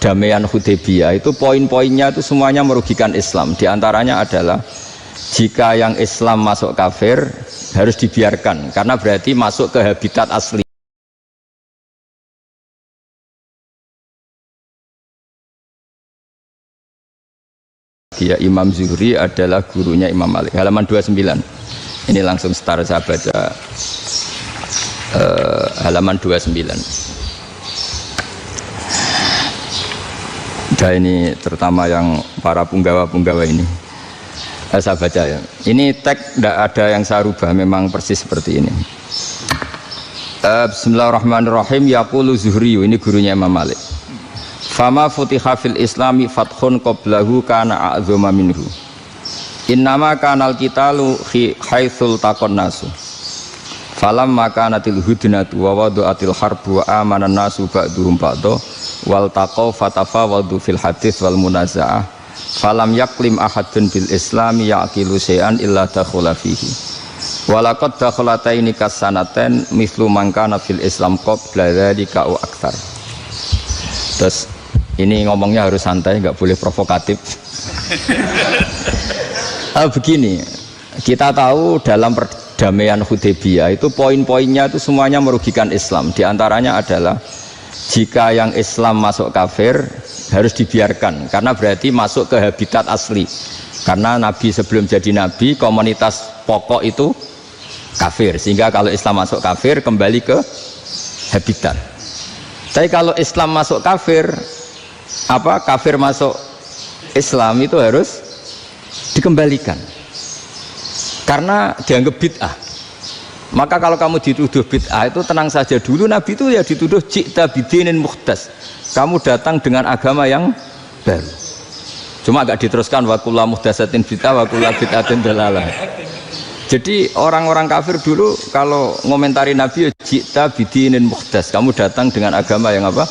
perdamaian Hudaybiyah itu poin-poinnya itu semuanya merugikan Islam. Di antaranya adalah jika yang Islam masuk kafir harus dibiarkan karena berarti masuk ke habitat asli. Dia Imam Zuhri adalah gurunya Imam Malik. Halaman 29. Ini langsung start saya baca halaman 29. Nah, ini terutama yang para punggawa-punggawa ini. Saya baca ya. Ini teks tidak ada yang saya rubah, memang persis seperti ini. Bismillahirrahmanirrahim. Yaqulu Zuhri, ini gurunya Imam Malik. Fama futiha fil islami fathun qablahu kana a'zama minhu. Innama kanal qitalu haitsul taqon nasu. Falam makanatil hudnatu wa wadu'atil harbu wa amana nasu ba'duhum ba'du wal taqaw fatafawadu fil hadits wal munaza'ah. Falam yaklim ahadun bil islami yaqilu syai'an illa dakhala fihi. Walaqad dakhalataini kasanaten mithlu man kana fil islam qabla dzalika wa aktsar. Terus ini ngomongnya harus santai, nggak boleh provokatif. Begini, kita tahu dalam perdamaian Hudaybiyah itu poin-poinnya itu semuanya merugikan Islam. Di antaranya adalah jika yang Islam masuk kafir harus dibiarkan karena berarti masuk ke habitat asli. Karena Nabi sebelum jadi Nabi komunitas pokok itu kafir, sehingga kalau Islam masuk kafir kembali ke habitat. Tapi kalau Islam masuk kafir, kafir masuk Islam itu harus dikembalikan karena dianggap bid'ah. Maka kalau kamu dituduh bid'ah itu tenang saja dulu. Nabi itu ya dituduh ji'ta bidinin muhdas, kamu datang dengan agama yang baru. Cuma agak diteruskan wa kullu muhdasatin bid'ah wa kullu bid'atin dalalah. Jadi orang-orang kafir dulu kalau ngomentari Nabi ya ji'ta bidinin muhdas, kamu datang dengan agama yang baru.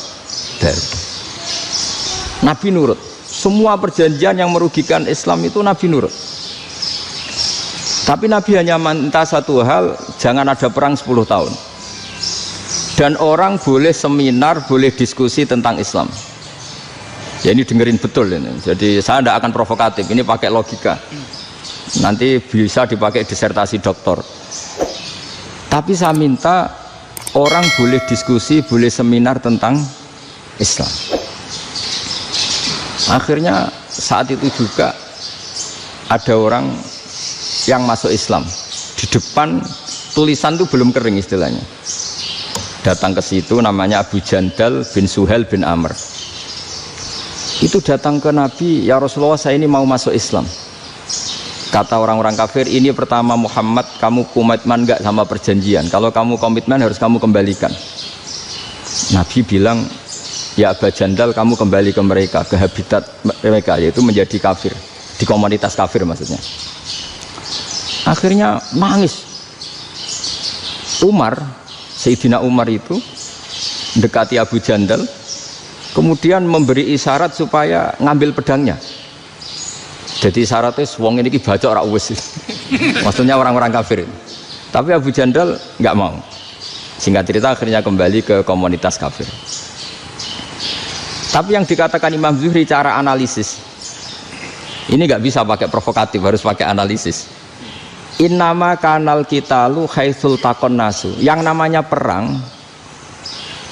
Nabi nurut. Semua perjanjian yang merugikan Islam itu Nabi nurut. Tapi Nabi hanya minta satu hal, jangan ada perang 10 tahun. Dan orang boleh seminar, boleh diskusi tentang Islam. Ya ini dengerin betul ini. Jadi saya tidak akan provokatif, ini pakai logika. Nanti bisa dipakai disertasi doktor. Tapi saya minta orang boleh diskusi, boleh seminar tentang Islam. Akhirnya saat itu juga ada orang yang masuk Islam. Di depan tulisan itu belum kering istilahnya. Datang ke situ namanya Abu Jandal bin Suhail bin Amr. Itu datang ke Nabi, ya Rasulullah saya ini mau masuk Islam. Kata orang-orang kafir, ini pertama Muhammad, kamu komitmen enggak sama perjanjian? Kalau kamu komitmen harus kamu kembalikan. Nabi bilang, ya Abu Jandal kamu kembali ke mereka, ke habitat mereka, yaitu menjadi kafir, di komunitas kafir maksudnya. Akhirnya nangis. Umar, Sayyidina Umar itu mendekati Abu Jandal, kemudian memberi isyarat supaya ngambil pedangnya. Jadi isyaratnya wong ini baca ora wis. Maksudnya orang-orang kafir. Tapi Abu Jandal nggak mau. Singkat cerita akhirnya kembali ke komunitas kafir. Tapi yang dikatakan Imam Zuhri cara analisis ini nggak bisa pakai provokatif, harus pakai analisis. Innama kanal qitalu haitsul taqon nasu. Yang namanya perang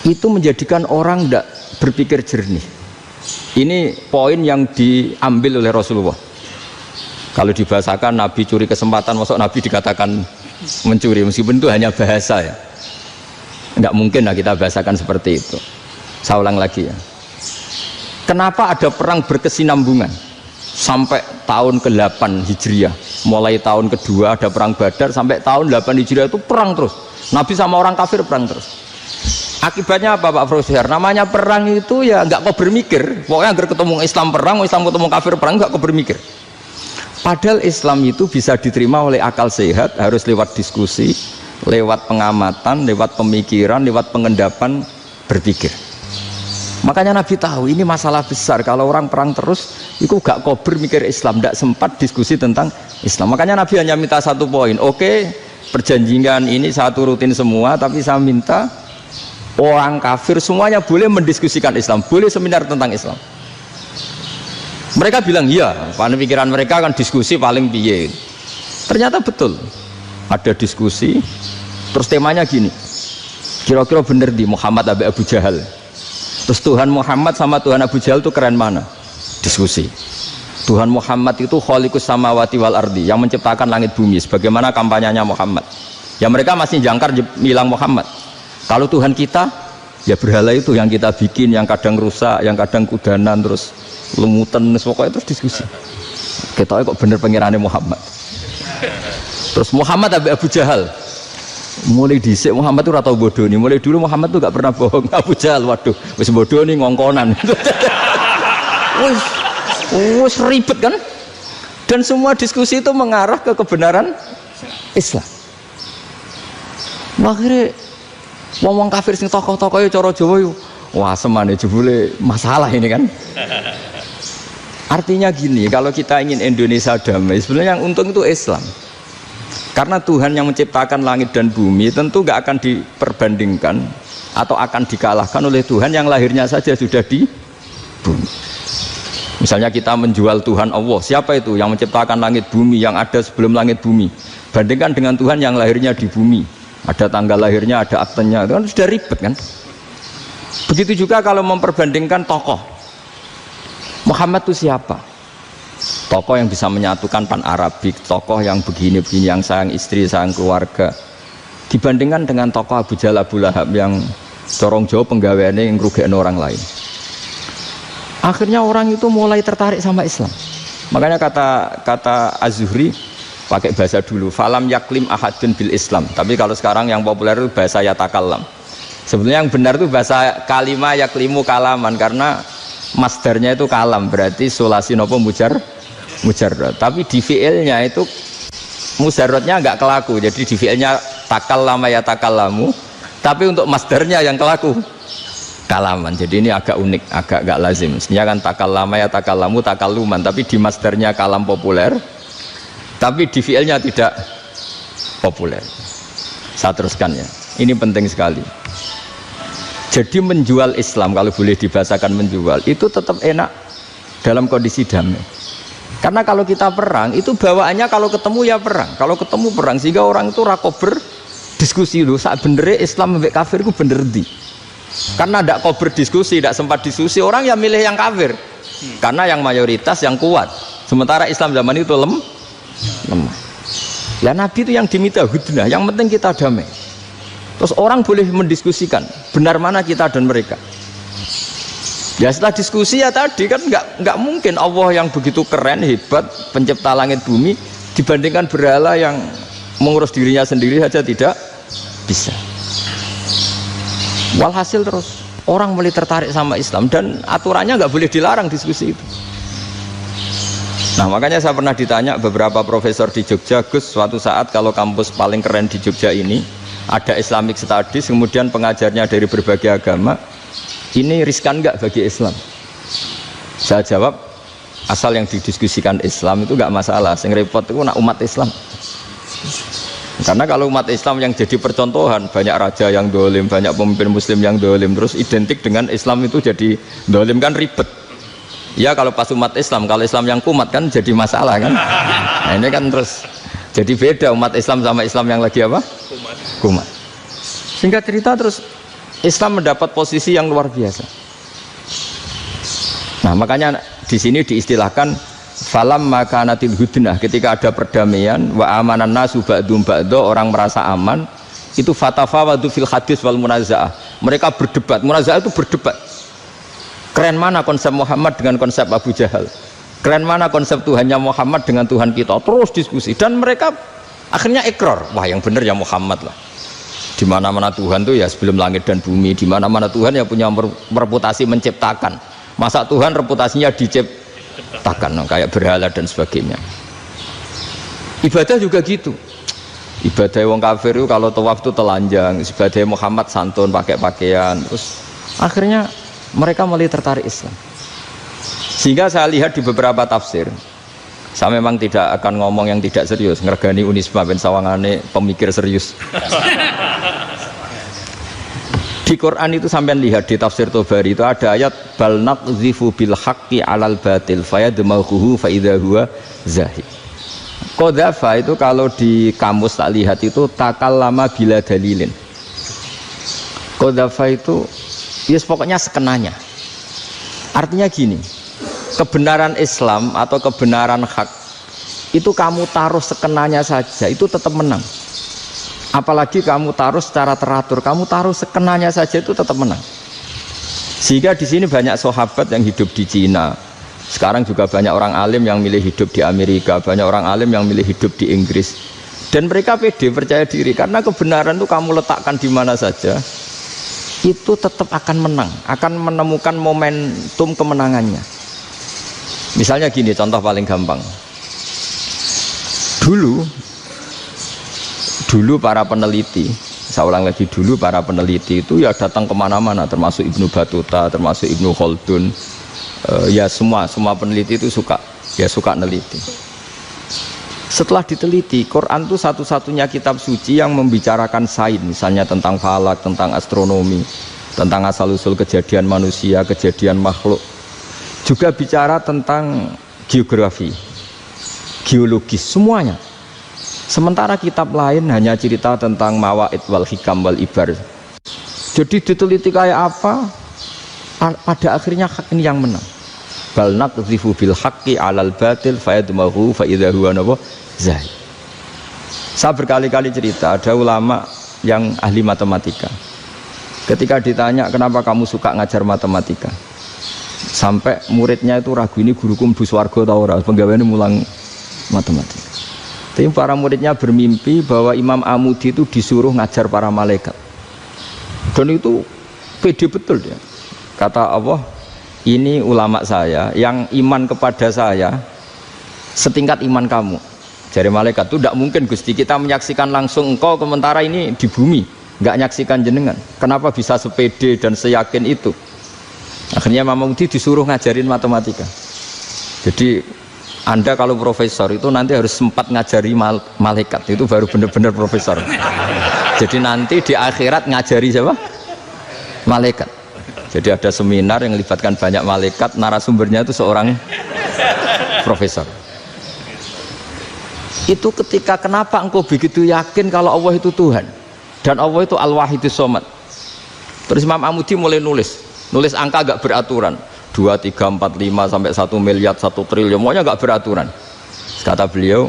itu menjadikan orang tidak berpikir jernih. Ini poin yang diambil oleh Rasulullah. Kalau dibahasakan Nabi curi kesempatan, masuk Nabi dikatakan mencuri, meskipun itu hanya bahasa ya. Tidak mungkin lah kita bahasakan seperti itu. Saya ulang lagi ya. Kenapa ada perang berkesinambungan sampai tahun ke-8 Hijriah? Mulai tahun kedua ada perang Badar sampai tahun 8 Hijriah itu perang terus. Nabi sama orang kafir perang terus. Akibatnya apa Pak Profesor? Namanya perang itu ya nggak kau bermikir. Pokoknya agar ketemu Islam perang, Islam ketemu kafir perang, nggak kau bermikir. Padahal Islam itu bisa diterima oleh akal sehat, harus lewat diskusi, lewat pengamatan, lewat pemikiran, lewat pengendapan berpikir. Makanya Nabi tahu ini masalah besar. Kalau orang perang terus, itu gak kober mikir Islam, tidak sempat diskusi tentang Islam. Makanya Nabi hanya minta satu poin. Oke, perjanjian ini saya turutin semua, tapi saya minta orang kafir semuanya boleh mendiskusikan Islam, boleh seminar tentang Islam. Mereka bilang iya, pada pikiran mereka kan diskusi paling piye. Ternyata betul, ada diskusi, terus temanya gini, kira-kira bener di Muhammad Abu Jahal. Terus Tuhan Muhammad sama Tuhan Abu Jahal itu keren mana? Diskusi. Tuhan Muhammad itu khaliqus samawati wal ardi, yang menciptakan langit bumi, sebagaimana kampanyenya Muhammad. Ya mereka masih jangkar bilang Muhammad. Kalau Tuhan kita, ya berhala itu yang kita bikin, yang kadang rusak, yang kadang kudanan, terus lumutan, pokoknya terus diskusi. Kita kok bener pengirannya Muhammad. Terus Muhammad Abu Jahal, mulai dhisik Muhammad itu ratau bodoh nih. Mulai dulu Muhammad tuh gak pernah bohong. Abu Jahal, waduh, wis bodoh nih ngongkonan. Wis ribet kan? Dan semua diskusi itu mengarah ke kebenaran Islam. Akhirnya ngomong kafir sing tokoh-tokohnya cara Jawa yuk, wah semane jebule masalah ini kan. Artinya gini, kalau kita ingin Indonesia damai, sebenarnya yang untung itu Islam. Karena Tuhan yang menciptakan langit dan bumi tentu gak akan diperbandingkan atau akan dikalahkan oleh Tuhan yang lahirnya saja sudah di bumi. Misalnya kita menjual Tuhan Allah, siapa itu yang menciptakan langit bumi, yang ada sebelum langit bumi, bandingkan dengan Tuhan yang lahirnya di bumi, ada tanggal lahirnya, ada aktenya, itu kan sudah ribet kan. Begitu juga kalau memperbandingkan tokoh, Muhammad itu siapa? Tokoh yang bisa menyatukan pan Arabik, tokoh yang begini-begini, yang sayang istri, sayang keluarga, dibandingkan dengan tokoh Abu Jahal, Abu Lahab yang corong jauh penggaweannya yang ngerugikan orang lain. Akhirnya orang itu mulai tertarik sama Islam. Makanya kata Az-Zuhri pakai bahasa dulu, falam yaklim ahadun bil Islam. Tapi kalau sekarang yang populer itu bahasa yatakallam. Sebenarnya yang benar itu bahasa kalimah yaklimu kalaman, karena masdarnya itu kalam, berarti sulasi nopo mujarrad. Tapi di fi'ilnya itu mujarradnya enggak kelaku. Jadi di fi'ilnya takallama yatakallamu, tapi untuk masdarnya yang kelaku kalaman. Jadi ini agak unik, agak gak lazim. Sebenarnya kan takallama ya takallamu takalluman, tapi di masdarnya kalam populer, tapi di fi'ilnya tidak populer. Saya teruskan ya, ini penting sekali. Jadi menjual Islam, kalau boleh dibahasakan menjual, itu tetap enak dalam kondisi damai. Karena kalau kita perang, itu bawaannya kalau ketemu ya perang, kalau ketemu perang, sehingga orang itu rakober diskusi dulu, saat benernya Islam sampai kafir itu bener di. Karena tidak kau berdiskusi, tidak sempat diskusi, orang yang milih yang kafir karena yang mayoritas yang kuat, sementara Islam zaman itu lemah. Ya Nabi itu yang diminta hudnah, yang penting kita damai. Terus orang boleh mendiskusikan benar mana kita dan mereka. Ya setelah diskusi ya tadi kan nggak mungkin Allah yang begitu keren, hebat, pencipta langit bumi dibandingkan berhala yang mengurus dirinya sendiri saja tidak bisa. Walhasil terus orang mulai tertarik sama Islam, dan aturannya nggak boleh dilarang diskusi itu. Nah makanya saya pernah ditanya beberapa profesor di Jogja, Gus, suatu saat kalau kampus paling keren di Jogja ini ada Islamic Studies, kemudian pengajarnya dari berbagai agama, ini riskan nggak bagi Islam? Saya jawab, asal yang didiskusikan Islam itu nggak masalah, yang repot itu nak umat Islam. Karena kalau umat Islam yang jadi percontohan, banyak raja yang dolim, banyak pemimpin muslim yang dolim, terus identik dengan Islam itu jadi dolim, kan ribet. Ya kalau pas umat Islam, kalau Islam yang kumat kan jadi masalah kan. Nah ini kan terus jadi beda umat Islam sama Islam yang lagi apa? Kumat. Singkat cerita terus Islam mendapat posisi yang luar biasa. Nah makanya di sini diistilahkan falam makanatil hudnah, ketika ada perdamaian wa amanan nasu ba'dum ba'do, orang merasa aman, itu fatafawadu fil hadis wal munazaah, mereka berdebat. Munazaah itu berdebat, keren mana konsep Muhammad dengan konsep Abu Jahal, keren mana konsep Tuhannya Muhammad dengan Tuhan kita, terus diskusi. Dan mereka akhirnya ikrar, wah yang benar ya Muhammad lah. Di mana-mana Tuhan tuh ya sebelum langit dan bumi, di mana-mana Tuhan ya punya reputasi menciptakan. Masa Tuhan reputasinya diciptakan kayak berhala dan sebagainya. Ibadah juga gitu. Ibadah wong kafir itu kalau tawaf itu telanjang, ibadah Muhammad santun pakai pakaian. Terus akhirnya mereka mulai tertarik Islam. Sehingga saya lihat di beberapa tafsir, saya memang tidak akan ngomong yang tidak serius, ngergani Unisba ben sawangane pemikir serius. Di Quran itu sampean lihat di tafsir Tobari itu ada ayat bal naqzifu bil haqqi 'alal batil fayadmaghuhu fa idza huwa zahid. Qadzafa itu kalau di kamus tak lihat itu takallama bila dalilin. Qadzafa itu ya pokoknya sekenanya. Artinya gini, kebenaran Islam atau kebenaran hak itu kamu taruh sekenanya saja itu tetap menang. Apalagi kamu taruh secara teratur, kamu taruh sekenanya saja itu tetap menang. Sehingga di sini banyak sahabat yang hidup di Cina. Sekarang juga banyak orang alim yang milih hidup di Amerika, banyak orang alim yang milih hidup di Inggris. Dan mereka pede, percaya diri karena kebenaran itu kamu letakkan di mana saja, itu tetap akan menang, akan menemukan momentum kemenangannya. Misalnya gini, contoh paling gampang. Dulu para peneliti, saya ulang lagi, dulu para peneliti itu ya datang kemana-mana, termasuk Ibnu Battuta, termasuk Ibnu Khaldun, ya semua peneliti itu suka neliti. Setelah diteliti, Quran itu satu-satunya kitab suci yang membicarakan sains, misalnya tentang falak, tentang astronomi, tentang asal-usul kejadian manusia, kejadian makhluk, juga bicara tentang geografi, geologis, semuanya. Sementara kitab lain hanya cerita tentang mawaid wal hikam wal ibar. Jadi diteliti kayak apa, pada akhirnya hak ini yang menang. Bal naqdhifu bil haqqi 'alal batil fayadmaghu fa idza huwa zahid. Saya berkali-kali cerita, ada ulama yang ahli matematika. Ketika ditanya kenapa kamu suka ngajar matematika, sampai muridnya itu ragu, ini guruku mlebu swarga ta ora, penggaweane mulang matematika. Tapi para muridnya bermimpi bahwa Imam Amudi itu disuruh ngajar para malaikat. Dan itu pede betul dia. Kata Allah, ini ulama saya yang iman kepada saya setingkat iman kamu. Jadi malaikat itu tidak mungkin Gusti, kita menyaksikan langsung engkau, sementara ini di bumi nggak nyaksikan jenengan. Kenapa bisa sepede dan seyakin itu? Akhirnya Imam Amudi disuruh ngajarin matematika. Jadi Anda kalau profesor itu nanti harus sempat ngajari malaikat, itu baru benar-benar profesor. Jadi nanti di akhirat ngajari siapa? Malaikat. Jadi ada seminar yang melibatkan banyak malaikat, narasumbernya itu seorang profesor. Itu ketika kenapa engkau begitu yakin kalau Allah itu Tuhan dan Allah itu Al-Wahidus Shomad. Terus Imam Amudi mulai nulis angka agak beraturan. 2, 3, 4, 5 sampai 1 miliar, 1 triliun, semuanya enggak beraturan. Kata beliau,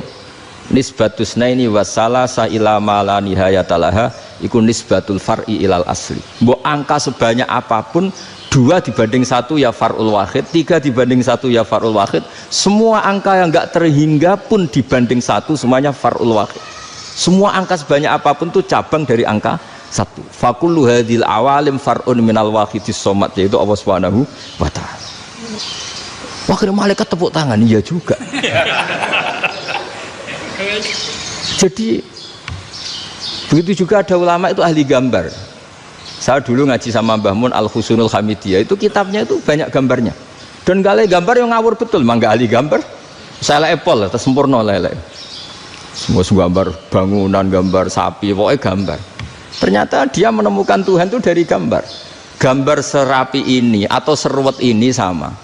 nisbatus naini wasalasa ila ma la nihayatalaha iku nisbatul far'i ilal asli. Mbok angka sebanyak apapun, 2 dibanding 1 ya far'ul wahid, 3 dibanding 1 ya far'ul wahid. Semua angka yang enggak terhingga pun dibanding 1 semuanya far'ul wahid. Semua angka sebanyak apapun itu cabang dari angka 1. Fakullu hadhil awalim far'un minal wahidis shomad, yaitu Allah Subhanahu wa ta'ala. Wakil malaikat tepuk tangan, iya juga. Jadi begitu juga ada ulama itu ahli gambar. Saya dulu ngaji sama Mbah Mun Al-Husunul Hamidiyah, itu kitabnya itu banyak gambarnya. Dan gale gambar yang ngawur betul, mangga ahli gambar. Saya epol, sempurna lele. Semua gambar bangunan, gambar sapi, pokoknya gambar. Ternyata dia menemukan Tuhan itu dari gambar. Gambar serapi ini atau seruwet ini sama.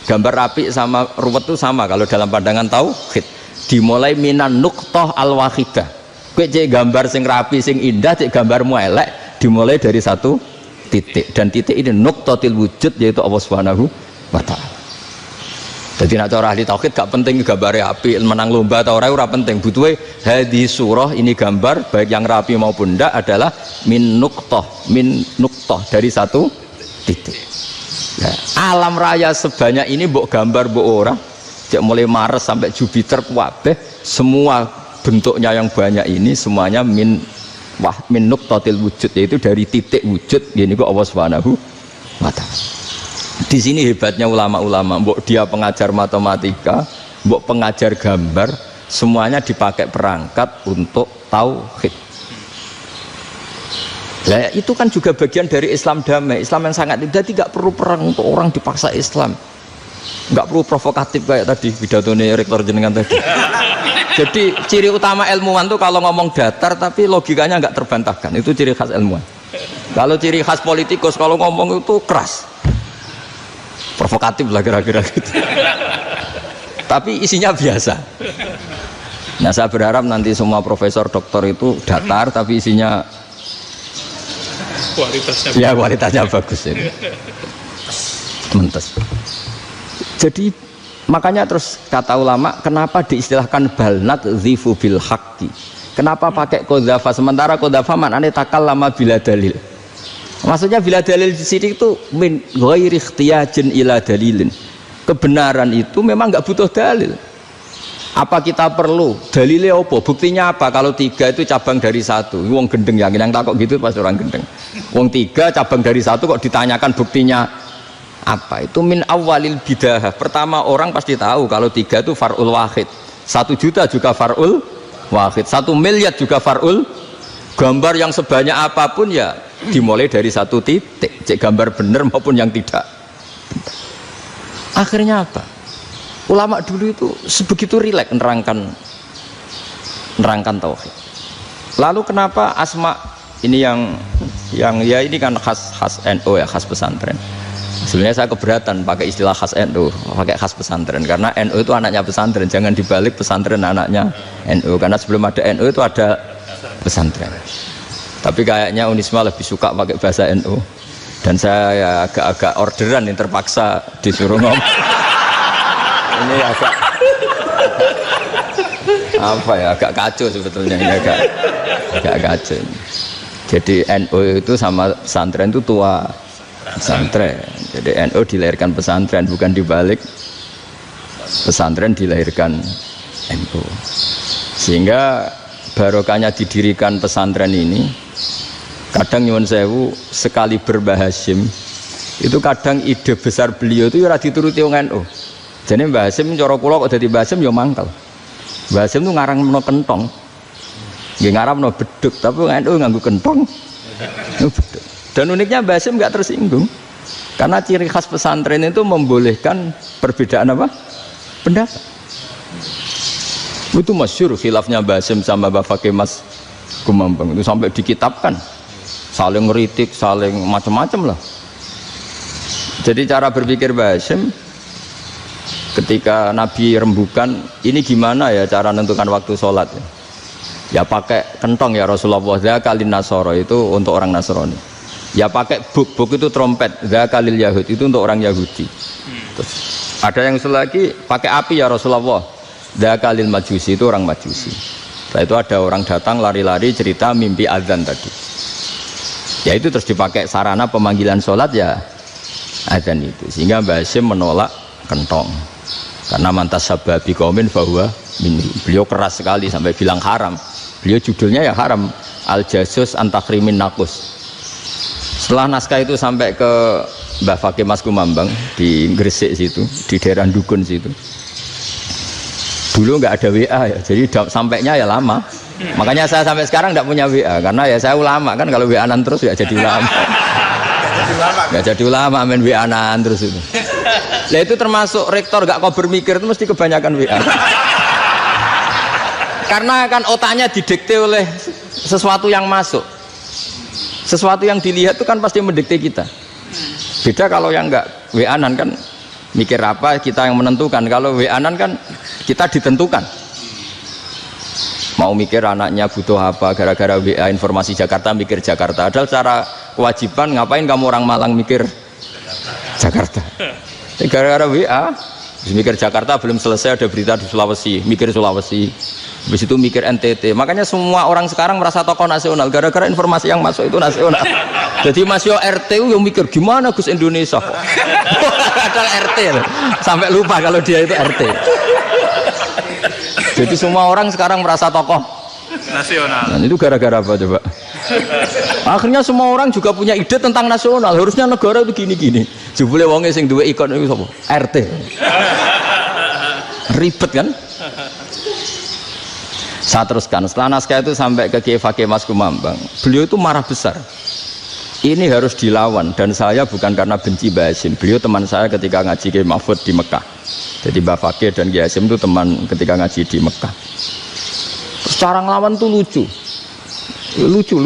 Gambar rapi sama ruwet itu sama kalau dalam pandangan tauhid. Dimulai minan nuqtah al-wahidah. Kowe cek gambar sing rapi sing indah, cek gambarmu elek, dimulai dari 1 titik. Dan titik ini nuqtatil wujud, yaitu Allah Subhanahu wa ta'ala. Jadi nak cara ahli tauhid gak penting gambarnya api, menang lomba atau ora penting. Butuhe hadis surah ini gambar baik yang rapi maupun ndak adalah min nuqtah dari 1 titik. Nah, alam raya sebanyak ini mbok gambar mbok ora, cek mulai Mars sampai Jupiter kabeh semua bentuknya yang banyak ini semuanya min nuqtatil wujud, yaitu dari titik wujud. Ini kok Allah Subhanahu wa ta'ala. Di sini hebatnya ulama-ulama, mbok dia pengajar matematika, mbok pengajar gambar, semuanya dipakai perangkat untuk tauhid. Nah, itu kan juga bagian dari Islam damai, Islam yang sangat, jadi tidak perlu perang untuk orang dipaksa Islam, nggak perlu provokatif kayak tadi pidatonya rektor jenengan tadi. Jadi ciri utama ilmuwan tuh kalau ngomong datar tapi logikanya nggak terbantahkan, itu ciri khas ilmuwan. Kalau ciri khas politikus kalau ngomong itu keras, provokatif lah kira-kira gitu. Tapi isinya biasa. Nah saya berharap nanti semua profesor doktor itu datar tapi isinya kualitasnya bagus ya. Mentes. Jadi makanya terus kata ulama kenapa diistilahkan balnat zifu bil haqqi, kenapa pakai qadzafa sementara qadzafa maknanya takallama bila dalil, maksudnya bila dalil di sini itu min ghairi ikhtiyajin ila dalilin, kebenaran itu memang nggak butuh dalil. Apa kita perlu dalilnya apa, buktinya apa kalau 3 itu cabang dari 1, wong gendeng yang takut gitu pas orang gendeng, wong 3 cabang dari 1 kok ditanyakan buktinya apa, itu min awalil bidah. Pertama orang pasti tahu kalau 3 itu far'ul wahid, 1 juta juga far'ul wahid, 1 miliar juga far'ul, gambar yang sebanyak apapun ya dimulai dari 1 titik, cek gambar bener maupun yang tidak. Akhirnya apa? Ulama dulu itu sebegitu rileks nerangkan tauhid. Lalu kenapa asma ini yang ya ini kan khas NU ya, khas pesantren. Sebenarnya saya keberatan pakai istilah khas NU, pakai khas pesantren karena NU itu anaknya pesantren, jangan dibalik pesantren anaknya NU, karena sebelum ada NU itu ada pesantren. Tapi kayaknya Unisma lebih suka pakai bahasa NU dan saya ya agak-agak orderan yang terpaksa disuruh ngomong. Ini agak apa ya, agak kacau sebetulnya ini, agak kacau. Jadi NU itu sama pesantren itu tua pesantren. Jadi NU dilahirkan pesantren, bukan dibalik pesantren dilahirkan NU. Sehingga barokahnya didirikan pesantren ini, kadang nyuwun sewu sekali berbahasym itu kadang ide besar beliau itu ora dituruti wong NU. Jadi Mbah Hasyim cara kula kok dadi Mbah Hasyim ya mangkel. Mbah Hasyim itu ngarangno kentong. Nggih ngaramno beduk, tapi NU nganggo kentong. Beduk. Dan uniknya Mbah Hasyim enggak tersinggung. Karena ciri khas pesantren itu membolehkan perbedaan apa? Pendapat. Itu masyhur khilafnya Mbah Hasyim sama Mbah Fakih Mas Kumambang itu sampai dikitabkan. Saling ngeritik, saling macam-macam lah. Jadi cara berpikir Mbah Hasyim ketika Nabi rembukan, ini gimana ya cara menentukan waktu sholat ya pakai kentong ya Rasulullah, zakalin nasoro itu untuk orang Nasrani, ya pakai buk itu trompet, zakalil Yahud itu untuk orang Yahudi. Terus ada yang lagi pakai api ya Rasulullah, zakalil Majusi itu orang Majusi. Setelah itu ada orang datang lari-lari cerita mimpi azan tadi ya, itu terus dipakai sarana pemanggilan sholat ya azan itu, sehingga Mbah Hasyim menolak kentong karena mantas sababi qaumin fahuwa minhum. Beliau keras sekali sampai bilang haram. Beliau judulnya ya haram, al jasus antakrimin nakus. Setelah naskah itu sampai ke Mbah Fakih Mas Kumambang di Gresik situ, di daerah Dukun situ. Dulu nggak ada WA ya, jadi sampainya ya lama. Makanya saya sampai sekarang nggak punya WA karena ya saya ulama kan, kalau WA-an terus ya jadi ulama. Nggak jadi ulama main WA-an terus itu. Lah itu termasuk rektor gak kau bermikir itu mesti kebanyakan WA. Karena kan otaknya didikte oleh sesuatu yang masuk, sesuatu yang dilihat itu kan pasti mendikte kita. Beda kalau yang enggak WA-an kan mikir apa kita yang menentukan. Kalau WA-an kan kita ditentukan. Mau mikir anaknya butuh apa, gara-gara WA informasi Jakarta mikir Jakarta. Padahal secara kewajiban ngapain kamu orang Malang mikir Jakarta? Gara-gara WA mikir Jakarta belum selesai ada berita di Sulawesi, mikir Sulawesi, habis itu mikir NTT. Makanya semua orang sekarang merasa tokoh nasional gara-gara informasi yang masuk itu nasional. Jadi masih RT yang mikir gimana Gus Indonesia kok ada RT sampai lupa kalau dia itu RT. Jadi semua orang sekarang merasa tokoh nasional. Nah, itu gara-gara apa coba? Akhirnya semua orang juga punya ide tentang nasional. Harusnya negara itu gini-gini. Jebule wonge sing duwe ikon itu sapa? RT. Ribet kan? Saya teruskan. Setelah naskah itu sampai ke Kiai Fakih Mas Kumambang. Beliau itu marah besar. Ini harus dilawan, dan saya bukan karena benci Mbah Hasyim. Beliau teman saya ketika ngaji Kiai Mahfud di Mekah. Jadi Mbah Fakih dan Kiai Hasyim itu teman ketika ngaji di Mekah. Terus cara ngelawan tuh lucu. Lucu,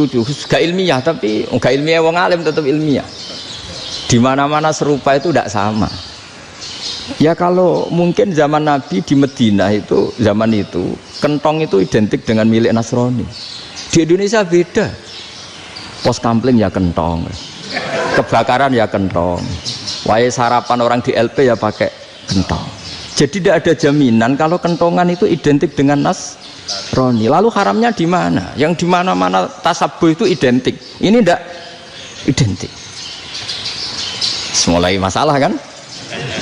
gak ilmiah tapi gak ilmiah wong alim tetap ilmiah. Di mana-mana serupa itu tidak sama. Ya kalau mungkin zaman Nabi di Madinah itu zaman itu kentong itu identik dengan milik Nasrani. Di Indonesia beda. Pos kampling ya kentong, kebakaran ya kentong, wae sarapan orang di LP ya pakai kentong. Jadi tidak ada jaminan kalau kentongan itu identik dengan Nasrani. Lalu haramnya di mana? Yang di mana-mana tasabuh itu identik. Ini tidak identik. Mulai masalah kan?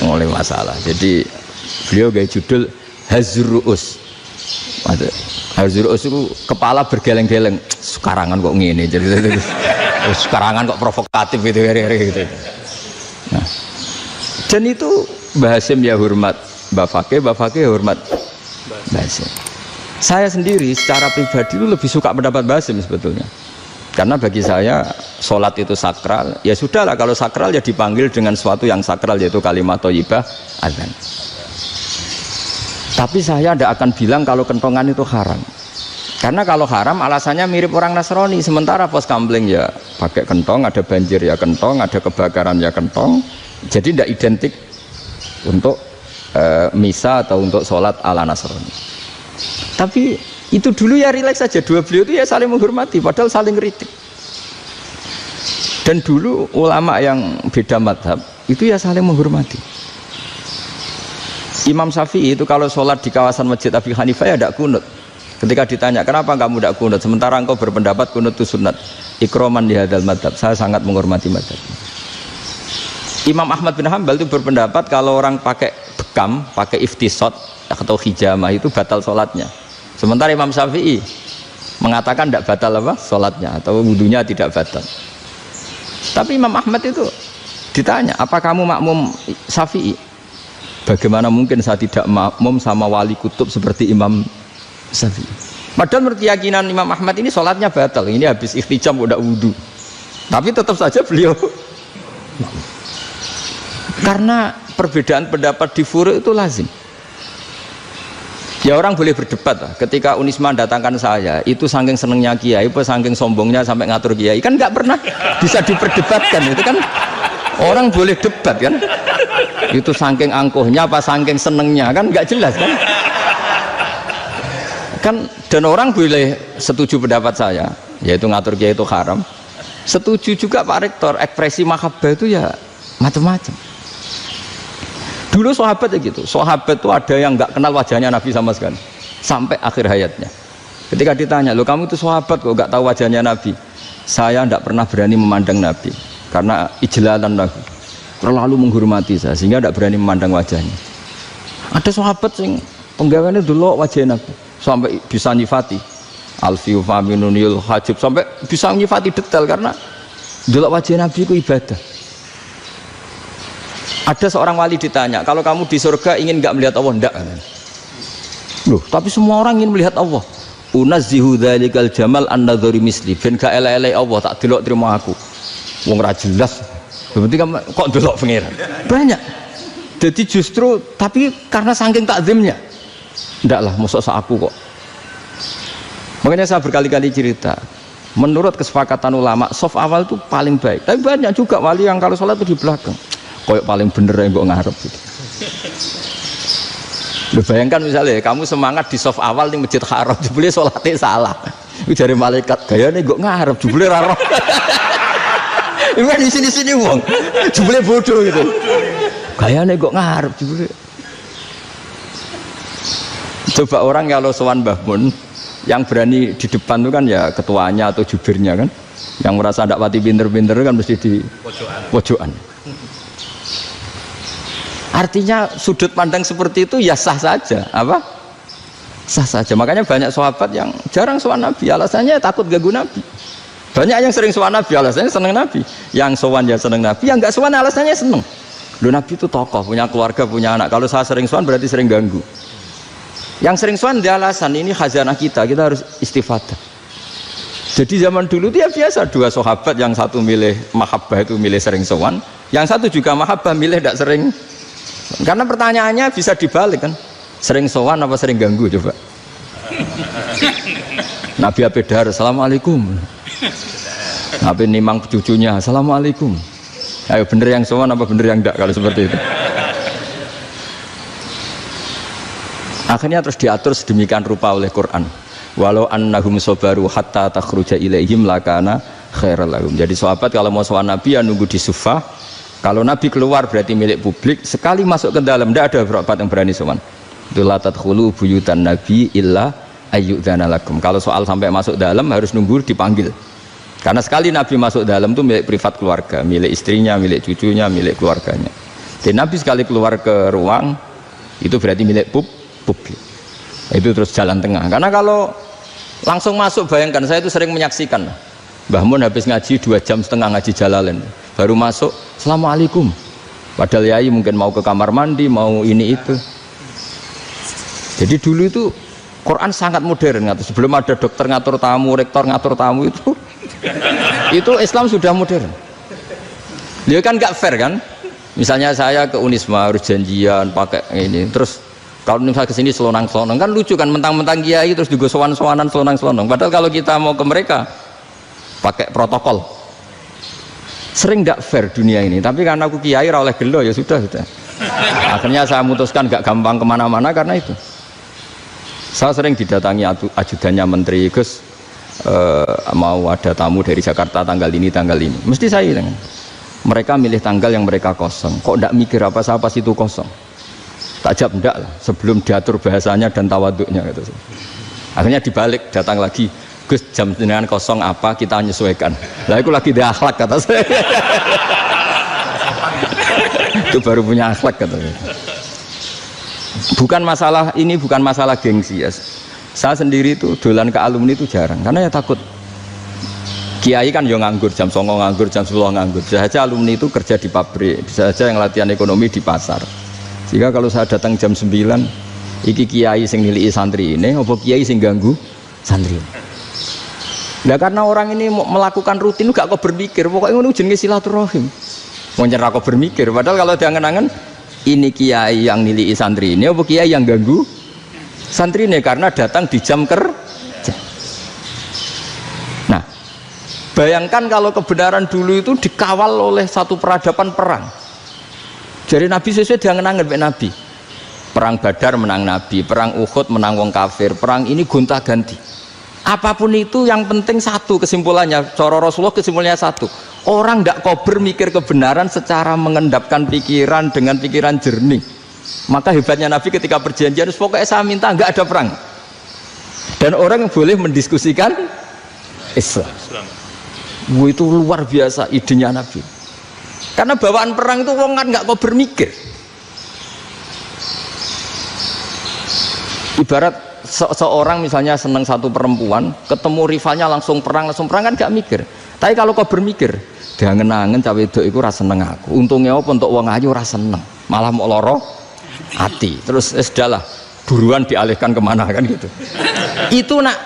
Mulai masalah. Jadi beliau gaya judul Hazruus. Hazruus itu kepala bergeleng-geleng. Sekarangan kok ngene. Jadi sekarangan kok provokatif gitu. Nah, dan itu Mbah Hasyim ya hormat Mbah Fakih hormat Mbah Hasyim. Saya sendiri secara pribadi itu lebih suka pendapat Mbah Hasyim sebetulnya. Karena bagi saya sholat itu sakral, ya sudahlah kalau sakral ya dipanggil dengan sesuatu yang sakral yaitu kalimat thayyibah azan. Tapi saya tidak akan bilang kalau kentongan itu haram. Karena kalau haram alasannya mirip orang Nasrani. Sementara pos kampling ya pakai kentong, ada banjir ya kentong, ada kebakaran ya kentong. Jadi tidak identik untuk misa atau untuk sholat ala Nasrani. Tapi itu dulu ya rileks saja, dua beliau itu ya saling menghormati padahal saling kritik. Dan dulu ulama yang beda madhab itu ya saling menghormati. Imam Syafi'i itu kalau sholat di kawasan Masjid Abi Hanifah ya tidak kunut. Ketika ditanya kenapa kamu tidak kunut sementara engkau berpendapat kunut itu sunat, ikroman di hadal madhab, saya sangat menghormati madhab. Imam Ahmad bin Hanbal itu berpendapat kalau orang pakai bekam, pakai iftisot atau hijamah itu batal sholatnya. Sementara Imam Syafi'i mengatakan tidak batal apa sholatnya atau wudunya tidak batal. Tapi Imam Ahmad itu ditanya, apa kamu makmum Syafi'i? Bagaimana mungkin saya tidak makmum sama wali kutub seperti Imam Syafi'i? Padahal menurut keyakinan Imam Ahmad ini sholatnya batal. Ini habis ikhtijam udah wudu. Tapi tetap saja beliau karena perbedaan pendapat di furu' itu lazim. Ya orang boleh berdebat lah. Ketika Unisma datangkan saya, itu saking senengnya kiai, apa saking sombongnya sampai ngatur kiai, kan nggak pernah bisa diperdebatkan. Itu kan orang boleh debat kan? Itu saking angkuhnya apa saking senengnya kan nggak jelas kan? Kan dan orang boleh setuju pendapat saya, yaitu ngatur kiai itu haram. Setuju juga Pak Rektor, ekspresi mahabbah itu ya macam-macam. Dulu sahabat ya gitu, sahabat itu ada yang nggak kenal wajahnya Nabi sama sekali sampai akhir hayatnya. Ketika ditanya, lo kamu itu sahabat kok nggak tahu wajahnya Nabi? Saya tidak pernah berani memandang Nabi karena ijlalan Nabi, terlalu menghormati saya sehingga tidak berani memandang wajahnya. Ada sahabat yang penggawaannya dulu wajah Nabi sampai bisa nyifati alfiu faminunil hajib, sampai bisa nyifati detail karena dulu wajah Nabi itu ibadah. Ada seorang wali ditanya, kalau kamu di surga ingin nggak melihat Allah? Enggak. Loh, tapi semua orang ingin melihat Allah. Unazzihu dzalikal jamal an-nadhari misli. Ben gak elek-elek Allah tak delok terima aku. Wong ra jelas. Berarti kok delok pangeran. Banyak. Jadi justru tapi karena saking takzimnya. Enggak lah, mosok sak aku kok. Makanya saya berkali-kali cerita. Menurut kesepakatan ulama, soft awal itu paling baik. Tapi banyak juga wali yang kalau sholat itu di belakang. Koyok paling bener yang gue ngarep gitu. Lu bayangkan misalnya kamu semangat di soft awal di Masjid Haram, jebule sholatnya salah. Itu dari malaikat gaya nih gue ngarep, jebule raro. Ini di sini wong, jebule bodoh gitu. Gaya nih gue ngarep, jebule. Coba orang kalau sowan Mbah Mun, yang berani di depan itu kan ya ketuanya atau jubirnya kan, yang merasa tidak pati pinter-pinter kan mesti di pojokan. Artinya sudut pandang seperti itu ya sah saja, apa? Sah saja. Makanya banyak sahabat yang jarang sowan Nabi, alasannya takut ganggu Nabi. Banyak yang sering sowan Nabi, alasannya seneng Nabi. Yang sowan ya seneng Nabi, yang enggak sowan alasannya seneng. Loh Nabi itu tokoh, punya keluarga, punya anak. Kalau saya sering sowan berarti sering ganggu. Yang sering sowan dia alasan ini khazanah kita harus istifadah. Jadi zaman dulu dia biasa dua sahabat, yang satu milih mahabbah itu milih sering sowan, yang satu juga mahabbah milih tidak sering. Karena pertanyaannya bisa dibalik kan, sering sowan apa sering ganggu coba. Nabi Abedar, assalamualaikum. Nabi nimang cucunya, assalamualaikum. Ayo bener yang sowan apa bener yang enggak kalau seperti itu. Akhirnya terus diatur sedemikian rupa oleh Quran. Walau annahum sabaru hatta takhruja ilaihim lakana khairal lahum. Jadi sahabat kalau mau sowan Nabi ya nunggu di Sufah. Kalau Nabi keluar berarti milik publik. Sekali masuk ke dalam tidak ada sahabat yang berani sowan. La tadkhulu buyutan nabi illa ayyudzana lakum. Kalau soal sampai masuk dalam harus nunggu dipanggil. Karena sekali Nabi masuk dalam itu milik privat keluarga, milik istrinya, milik cucunya, milik keluarganya. Dan Nabi sekali keluar ke ruang itu berarti milik publik. Itu terus jalan tengah. Karena kalau langsung masuk, bayangkan saya itu sering menyaksikan. Mbah Mun habis ngaji 2,5 jam ngaji Jalalain, baru masuk, assalamualaikum. Padahal yai mungkin mau ke kamar mandi, mau ini itu. Jadi dulu itu Quran sangat modern. Sebelum ada dokter ngatur tamu, rektor ngatur tamu itu Islam sudah modern. Dia kan gak fair kan? Misalnya saya ke Unisma harus janjian pakai ini, terus kalau misalnya ke sini selonang-selonong kan lucu kan, mentang-mentang kiai terus juga sowan-sowanan selonang-selonong. Padahal kalau kita mau ke mereka pakai protokol. Sering gak fair dunia ini. Tapi karena aku kiai ra oleh gelo ya sudah. Akhirnya saya memutuskan gak gampang kemana-mana karena itu. Saya sering didatangi ajudannya menteri, Gus mau ada tamu dari Jakarta tanggal ini mesti saya dengan mereka milih tanggal yang mereka kosong. Kok ndak mikir apa saya pas itu kosong, tak jawab ndak lah sebelum diatur bahasanya dan tawaduknya gitu. Akhirnya dibalik, datang lagi, Gus jam jenengan kosong apa, kita menyesuaikan. Lah itu lagi dia akhlak kata saya. Itu baru punya akhlak kata saya. Bukan masalah ini, bukan masalah gengsi ya. Saya sendiri itu dolan ke alumni itu jarang karena ya takut. Kiai kan yo nganggur, jam 09.00 nganggur, jam 10 nganggur. Bisa saja alumni itu kerja di pabrik, bisa saja yang latihan ekonomi di pasar. Sehingga kalau saya datang jam 9, iki kiai sing nilai santri ini, apa kiai sing ganggu santri. Nah karena orang ini melakukan rutin gak kok berpikir, pokoknya ngono jenenge silaturahim. Mau nyerah kok berpikir, padahal kalau diangen-angen ini kiai yang nilai santri ini, apa kiai yang ganggu santri ini karena datang di jam kerja. Nah, bayangkan kalau kebenaran dulu itu dikawal oleh satu peradaban perang. Jadi Nabi sesuai diangen-angen Nabi. Perang Badar menang Nabi, perang Uhud menang wong kafir, perang ini gonta-ganti. Apapun itu yang penting satu kesimpulannya, cara Rasulullah kesimpulannya satu. Orang tidak kober mikir kebenaran secara mengendapkan pikiran dengan pikiran jernih. Maka hebatnya Nabi ketika perjanjian, pokoknya saya minta nggak ada perang. Dan orang yang boleh mendiskusikan Islam. Itu luar biasa idenya Nabi. Karena bawaan perang itu wong kan nggak kober mikir. Ibarat seorang misalnya senang satu perempuan, ketemu rivalnya langsung perang kan gak mikir. Tapi kalau kau bermikir, diangen-angen cawe wedok iku ora seneng aku. Untungnya apa untuk wong ayu ora seneng, malah mau loro hati. Terus sudahlah, buruan dialihkan kemana kan gitu. Itu nak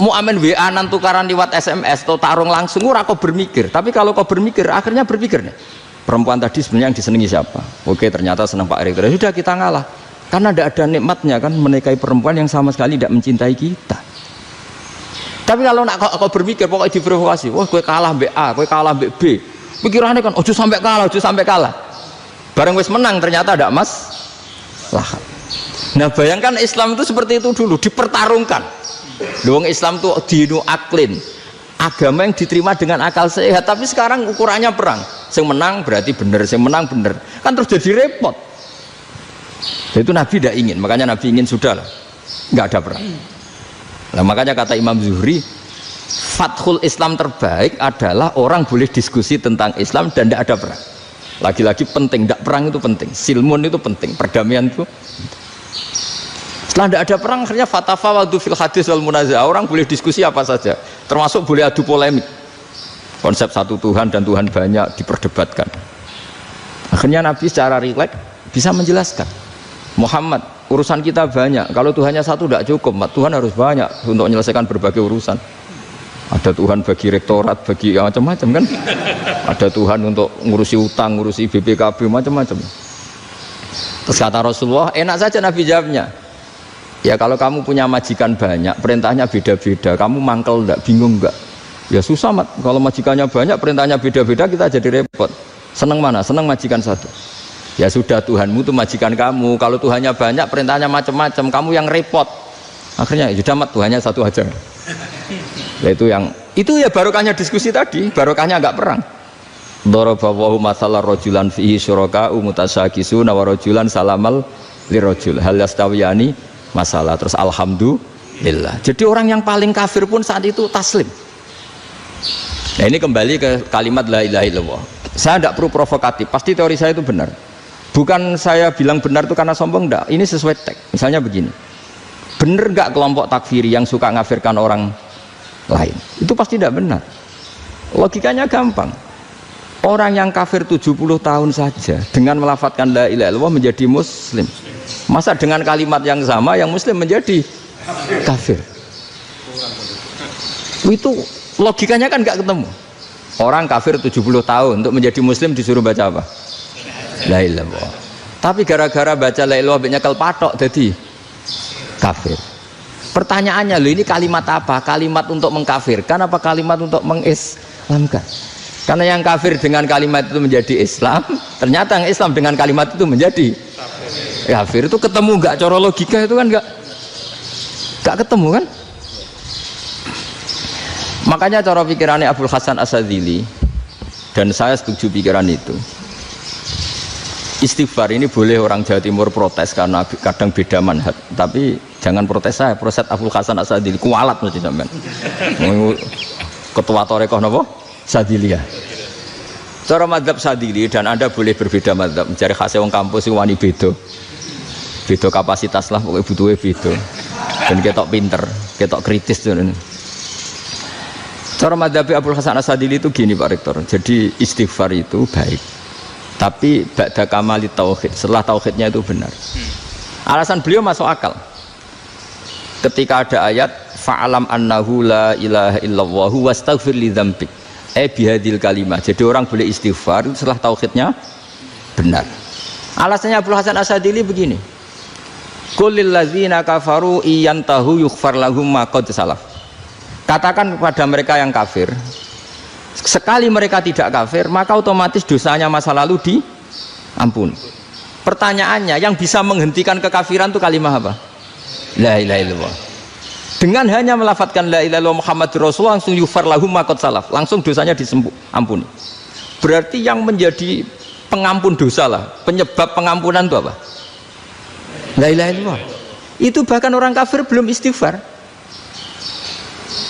mau amen WA nan tukaran lewat SMS atau tarung langsung ora kau bermikir. Tapi kalau kau bermikir, akhirnya berpikir nih. Perempuan tadi sebenarnya yang disenangi siapa? Oke, ternyata senang Pak Erick. Sudah kita ngalah. Karena tidak ada nikmatnya kan menikahi perempuan yang sama sekali tidak mencintai kita. Tapi kalau nak kau berpikir pokoknya diprovokasi, wah kue kalah mbak A, kue kalah mbak B, pikirannya kan ojo sampai kalah. Bareng wis menang ternyata ada lah. Nah bayangkan Islam itu seperti itu dulu, dipertarungkan. Luang Islam itu dinu aklin, agama yang diterima dengan akal sehat. Tapi sekarang ukurannya perang, yang menang berarti benar, yang menang benar, kan terus jadi repot. Itu Nabi tidak ingin, makanya Nabi ingin sudah lah, nggak ada perang. Nah, makanya kata Imam Zuhri, fathul Islam terbaik adalah orang boleh diskusi tentang Islam dan tidak ada perang. Lagi-lagi penting, tidak perang itu penting, silmun itu penting, perdamaian itu. Setelah tidak ada perang, akhirnya fatafawadu fil hadis wal munazah, orang boleh diskusi apa saja, termasuk boleh adu polemik. Konsep satu Tuhan dan Tuhan banyak diperdebatkan. Akhirnya Nabi secara rileks bisa menjelaskan. Muhammad, urusan kita banyak. Kalau Tuhannya satu tidak cukup, Tuhan harus banyak untuk menyelesaikan berbagai urusan. Ada Tuhan bagi rektorat, bagi macam-macam kan. Ada Tuhan untuk ngurusi utang, ngurusi BPKB, macam-macam. Terus kata Rasulullah, enak saja Nabi jawabnya. Ya kalau kamu punya majikan banyak, perintahnya beda-beda, kamu mangkel enggak, bingung enggak? Ya susah mat. Kalau majikannya banyak, perintahnya beda-beda, kita jadi repot. Seneng mana? Seneng majikan satu. Ya sudah, Tuhanmu itu majikan kamu. Kalau Tuhannya banyak, perintahnya macam-macam, kamu yang repot. Akhirnya ya sudah mat, Tuhannya satu aja. Ya, itu ya barokahnya diskusi tadi, barokahnya enggak perang. Daraballahu mathalan rajulan fihi syuraka'u mutasyakisuna wa rajulan salamal lirajul hal yastawiyani masalah. Terus alhamdulillah. Jadi orang yang paling kafir pun saat itu taslim. Nah ini kembali ke kalimat la ilaha illallah. Saya tidak perlu provokatif, pasti teori saya itu benar. Bukan saya bilang benar itu karena sombong, enggak. Ini sesuai teks. Misalnya begini, benar enggak kelompok takfiri yang suka ngafirkan orang lain? Itu pasti tidak benar. Logikanya gampang. Orang yang kafir 70 tahun saja dengan melafadzkan la ilaha illallah menjadi muslim. Masa dengan kalimat yang sama yang muslim menjadi kafir? Itu logikanya kan nggak ketemu. Orang kafir 70 tahun untuk menjadi muslim disuruh baca apa? La ilaha illallah. Tapi gara-gara baca la ilaha illallah nyekel patok jadi kafir. Pertanyaannya, loh ini kalimat apa? Kalimat untuk mengkafirkan apa kalimat untuk mengislamkan? Karena yang kafir dengan kalimat itu menjadi Islam, ternyata yang Islam dengan kalimat itu menjadi kafir. Itu ketemu nggak? Cara logika itu kan nggak ketemu kan? Makanya cara pikirannya Abul Hasan As-Sadzili, dan saya setuju pikiran itu. Istighfar ini boleh orang Jawa Timur protes karena kadang beda manhaj, tapi jangan protes saya, protes Abul Hasan As-Sadzili kualat mesti sampean. Ketua Torekoh napa? Sadiliyah. Cara madzhab Sadili, dan Anda boleh berbeda madzhab, mencari khasnya wong kampus itu wani beda kapasitas lah, pokoknya butuhnya beda, dan ketok pinter, ketok kritis tuh. Cara madzhab Abul Hasan As-Sadili itu gini Pak Rektor, jadi istighfar itu baik, tapi ba'da kamali tauhid, setelah tauhidnya itu benar. Alasan beliau masuk akal. Ketika ada ayat fa'alam annahu la ilaha illallah wastaghfir li dzambik bihadil kalimah, jadi orang boleh istighfar setelah tauhidnya benar. Alasannya Abdul Hasan As-Sadili begini, qulil ladzina kafaru iyantahu yughfar lahum ma qad salaf. Katakan kepada mereka yang kafir, sekali mereka tidak kafir maka otomatis dosanya masa lalu diampuni. Pertanyaannya, yang bisa menghentikan kekafiran itu kalimat apa? La ilaha illallah. Dengan hanya melafadzkan la ilaha illallah Muhammadur Rasulullah langsung yufar lahum ma qad salaf, langsung dosanya ampuni. Berarti yang menjadi pengampun dosa lah, penyebab pengampunan itu apa? La ilaha illallah. Itu bahkan orang kafir belum istighfar.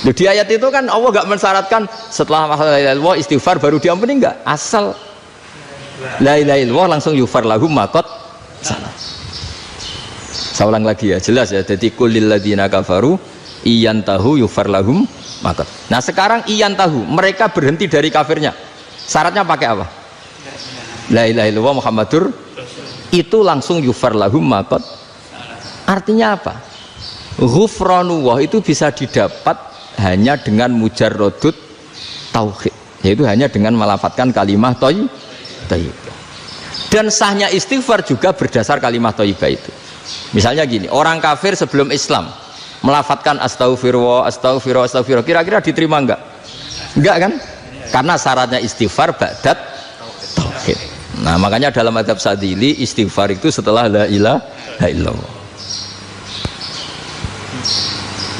Di ayat itu kan Allah enggak mensyaratkan setelah la ilaha illallah istighfar baru diampuni, enggak. Asal la ilaha illallah langsung yufar lahum ma qad salaf. Saya ulang lagi ya, jelas ya. Jadi kulil ladzina kafaru iyantahu yufar lahum maqad. Nah sekarang iyantahu, mereka berhenti dari kafirnya. Syaratnya pakai apa? La ilaha illallah Muhammadur, itu langsung yufar lahum maqad. Artinya apa? Ghufranullah itu bisa didapat hanya dengan mujarrodut tauhid, yaitu hanya dengan melafadzkan kalimah thayyibah. Dan sahnya istighfar juga berdasar kalimah thayyibah itu. Misalnya gini, orang kafir sebelum Islam melafadzkan astaghfirullah, astaghfirullah, astaghfirullah, kira-kira diterima enggak? Enggak kan? Karena syaratnya istighfar ba'dat tauhid. Nah makanya dalam madzhab Sadili istighfar itu setelah la ilaha illallah.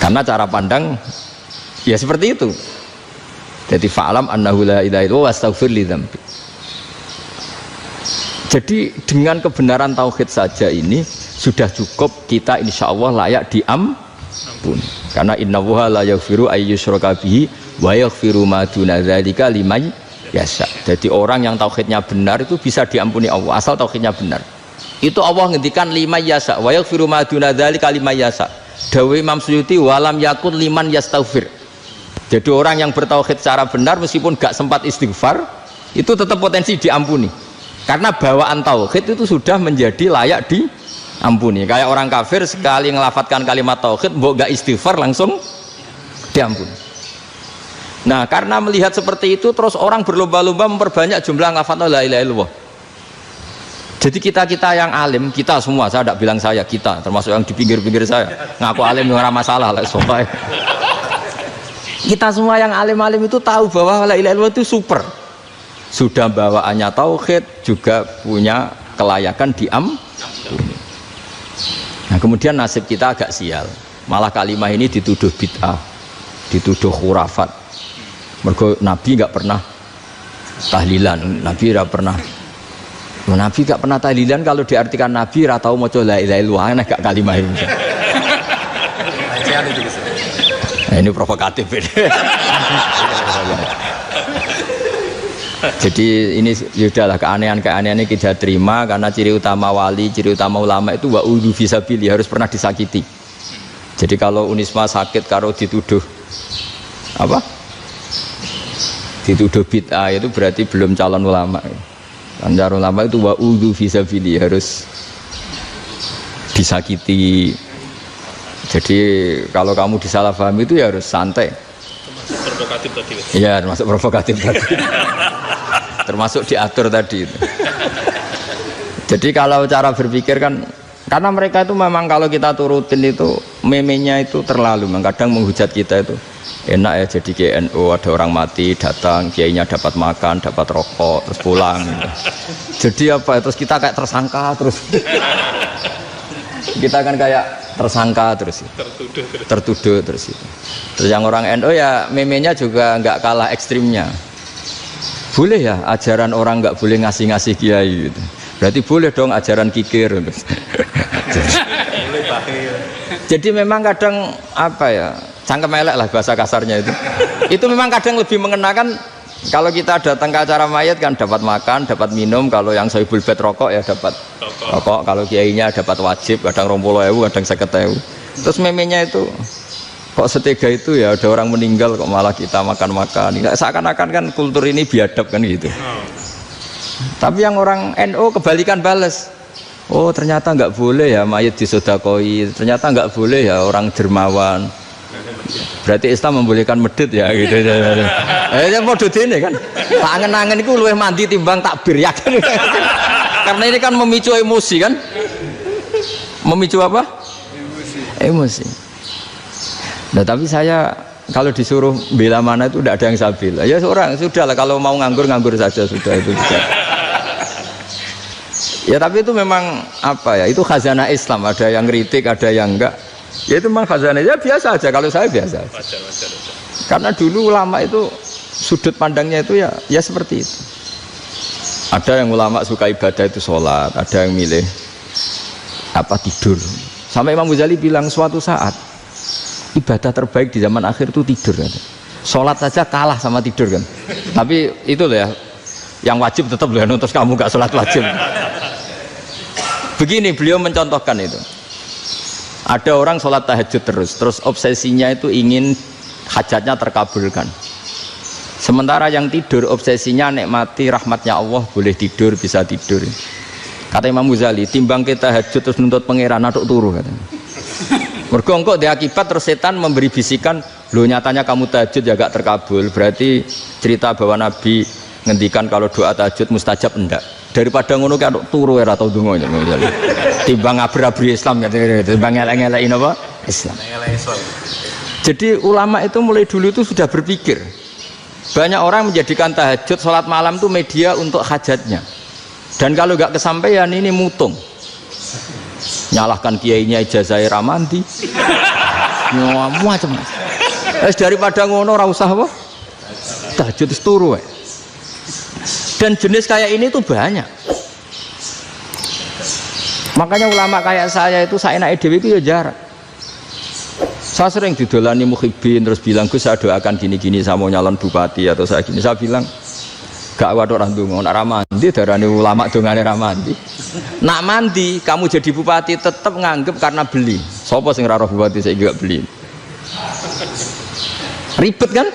Karena cara pandang ya seperti itu. Jadi fa'alam annahu la ilaha illallah wastaghfir li dzambi. Jadi dengan kebenaran tauhid saja ini sudah cukup kita insya Allah layak diampuni. Karena innallaha la yaghfiru ayyusyraka bihi wa yaghfiru ma duna dzalika liman yasha. Jadi orang yang tauhidnya benar itu bisa diampuni Allah asal tauhidnya benar. Itu Allah ngendikan liman yasha wa yaghfiru ma duna dzalika liman yasha. Dawe Imam Suyuti walam yakun liman yastaghfir. Jadi orang yang bertauhid secara benar meskipun gak sempat istighfar itu tetap potensi diampuni. Karena bawaan tauhid itu sudah menjadi layak diampuni. Kayak orang kafir sekali ngelafadzkan kalimat tauhid mbok gak istighfar langsung diampuni. Nah karena melihat seperti itu terus orang berlomba-lomba memperbanyak jumlah ngelafadzkan la ilaha illallah. Jadi kita yang alim, kita semua, saya tidak bilang saya, kita termasuk yang di pinggir-pinggir saya ngaku alim yang orang masalah lah sopai. Kita semua yang alim-alim itu tahu bahwa la ilaha illallah itu super. Sudah bawaannya tauhid, juga punya kelayakan Nah kemudian nasib kita agak sial. Malah kalimat ini dituduh bid'ah, dituduh khurafat. Mergo Nabi nggak pernah tahlilan, Nabi nggak pernah. Nabi nggak pernah tahlilan kalau diartikan Nabi ratau mau coba la ilaha illallah, enak gak kalimat ini. Nah, ini provokatif ini. Jadi ini sudahlah keanehan-keanehan ini kita terima karena ciri utama wali, ciri utama ulama itu wa'udhu fisabili, harus pernah disakiti. Jadi kalau Unisma sakit kalau dituduh apa? Dituduh bid'ah itu berarti belum calon ulama. Calon ulama itu wa'udhu fisabili, harus disakiti. Jadi kalau kamu disalahpahami itu ya harus santai. Termasuk provokatif tadi. Iya, termasuk provokatif tadi. Termasuk diatur tadi itu. Jadi kalau cara berpikir kan, karena mereka itu memang kalau kita turutin itu memenya itu terlalu, kadang menghujat kita itu enak ya jadi GNU, ada orang mati datang, kiainya dapat makan, dapat rokok, terus pulang gitu. Jadi apa, terus kita kayak tersangka terus. Kita kan kayak tersangka terus, tertuduh terus itu. Terus yang orang NU ya memenya juga nggak kalah ekstrimnya. Boleh ya ajaran orang nggak boleh ngasih kiai gitu. Berarti boleh dong ajaran kikir. Jadi memang kadang apa ya, cangkem elek lah bahasa kasarnya itu. Itu memang kadang lebih mengenakan. Kalau kita datang ke acara mayat kan dapat makan, dapat minum. Kalau yang sohibul bed rokok ya dapat rokok. Kalau kiainya dapat wajib, kadang 20.000, kadang 50.000. Terus memenya itu kok setega itu ya, ada orang meninggal kok malah kita makan-makan. Seakan-akan kan kultur ini biadab kan gitu. Tapi yang orang NU kebalikan bales. Oh ternyata nggak boleh ya mayat disodakoi. Ternyata nggak boleh ya orang dermawan. Berarti Islam membolehkan medit ya gitu. Ya modus ini kan. Angen-angen itu luwih mandi timbang takbir ya kan. Karena ini kan memicu emosi kan. Memicu apa? Emosi. Nah tapi saya kalau disuruh bela mana itu tidak ada yang saya bela. Ya seorang sudah lah, kalau mau nganggur saja sudah itu bisa. Ya tapi itu memang apa ya, itu khazanah Islam, ada yang kritik ada yang enggak. Ya itu memang khazanah, ya biasa aja, kalau saya biasa aja. Karena dulu ulama itu sudut pandangnya itu ya seperti itu. Ada yang ulama suka ibadah itu sholat, ada yang milih apa tidur. Sampai Imam Ghazali bilang suatu saat ibadah terbaik di zaman akhir itu tidur kan. Sholat saja kalah sama tidur kan. Tapi itu loh ya, yang wajib tetap loh, terus kamu gak sholat wajib. Begini beliau mencontohkan itu. Ada orang sholat tahajud terus obsesinya itu ingin hajatnya terkabulkan. Sementara yang tidur obsesinya nikmati rahmatnya Allah, boleh tidur, bisa tidur. Kata Imam Ghazali, timbang kita tahajud terus nuntut pangeran aduk turu katanya. Mergo engko dia akibat terus setan memberi bisikan, lo nyatanya kamu tahajud ya gak terkabul. Berarti cerita bahwa Nabi ngendikan kalau doa tahajud mustajab enggak. Daripada ngono ki aduk turu ora tau ndonga ya. Timbang abri-abri Islam ya, timbang elek-elekin apa? Islam. Jadi ulama itu mulai dulu itu sudah berpikir. Banyak orang menjadikan tahajud sholat malam itu media untuk hajatnya. Dan kalau nggak kesampaian ini mutung. Nyalahkan kiainya ijazah ramandi. Macam. Daripada ngono ora usah apa? Tahajud turu. Dan jenis kayak ini tuh banyak. Makanya ulama kayak saya itu saenake dhewe itu ya jarak. Saya sering didolani mukhibin terus bilang, Gus saya doakan gini-gini, saya mau nyalon bupati atau saya gini. Saya bilang gak waduh orang dongo, nak ramandi darani ulama dongane ramandi. Nak mandi kamu jadi bupati tetap nganggep karena beli. Sopo sing ora roh bupati saya gak beli. Ribet kan?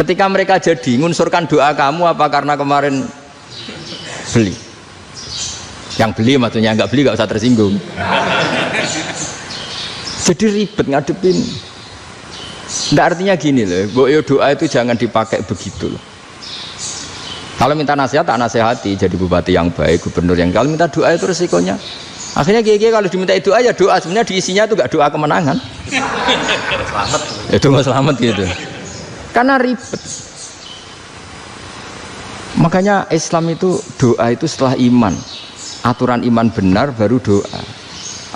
Ketika mereka jadi ngunsurkan doa kamu apa karena kemarin beli. Yang beli maksudnya, nggak beli nggak usah tersinggung. Jadi ribet ngadepin. Nggak, artinya gini loh, doa itu jangan dipakai begitu loh. Kalau minta nasihat tak nasihati, jadi bupati yang baik, gubernur yang. Kalau minta doa itu resikonya. Akhirnya kiai kalau diminta doa ya doa, sebenarnya diisinya itu gak doa kemenangan. Selamat. Itu nggak selamat gitu. Karena ribet. Makanya Islam itu doa itu setelah iman. Aturan iman benar baru doa.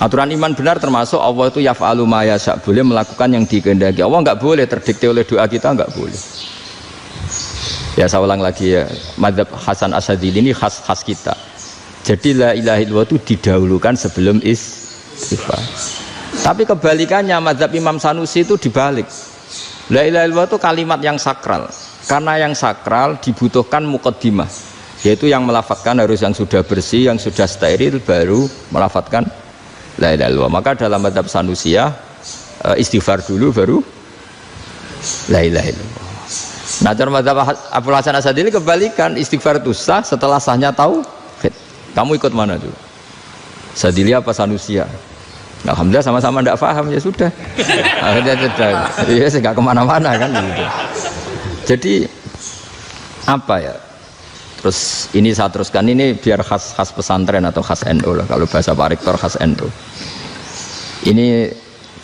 Aturan iman benar termasuk Allah itu yaf'alu ma yasha, boleh melakukan yang dikehendaki. Allah nggak boleh terdikte oleh doa kita, nggak boleh. Ya saya ulang lagi ya, madzhab Hasan Asyadzili ini khas kita. Jadi la ilaha illallah itu didahulukan sebelum istighfar. Tapi kebalikannya madzhab Imam Sanusi itu dibalik. La ilaha illallah itu kalimat yang sakral. Karena yang sakral dibutuhkan muqaddimah, yaitu yang melafadzkan harus yang sudah bersih, yang sudah steril baru melafadzkan la ilaha illallah. Maka dalam madzhab Sanusiyah istighfar dulu baru la ilaha illallah. Nah, cara madzhab Abdul Hasan Asyadzili kebalikan, istighfar itu sah setelah sahnya tauhid. Kamu ikut mana tuh? Asyadzili apa Sanusiyah? Alhamdulillah sama-sama tidak paham, ya sudah. Akhirnya sudah. Ya saya nggak kemana-mana kan gitu. Jadi apa ya? Terus ini saya teruskan, ini biar khas pesantren atau khas NU lah, kalau bahasa Pak Rektor khas NU. Ini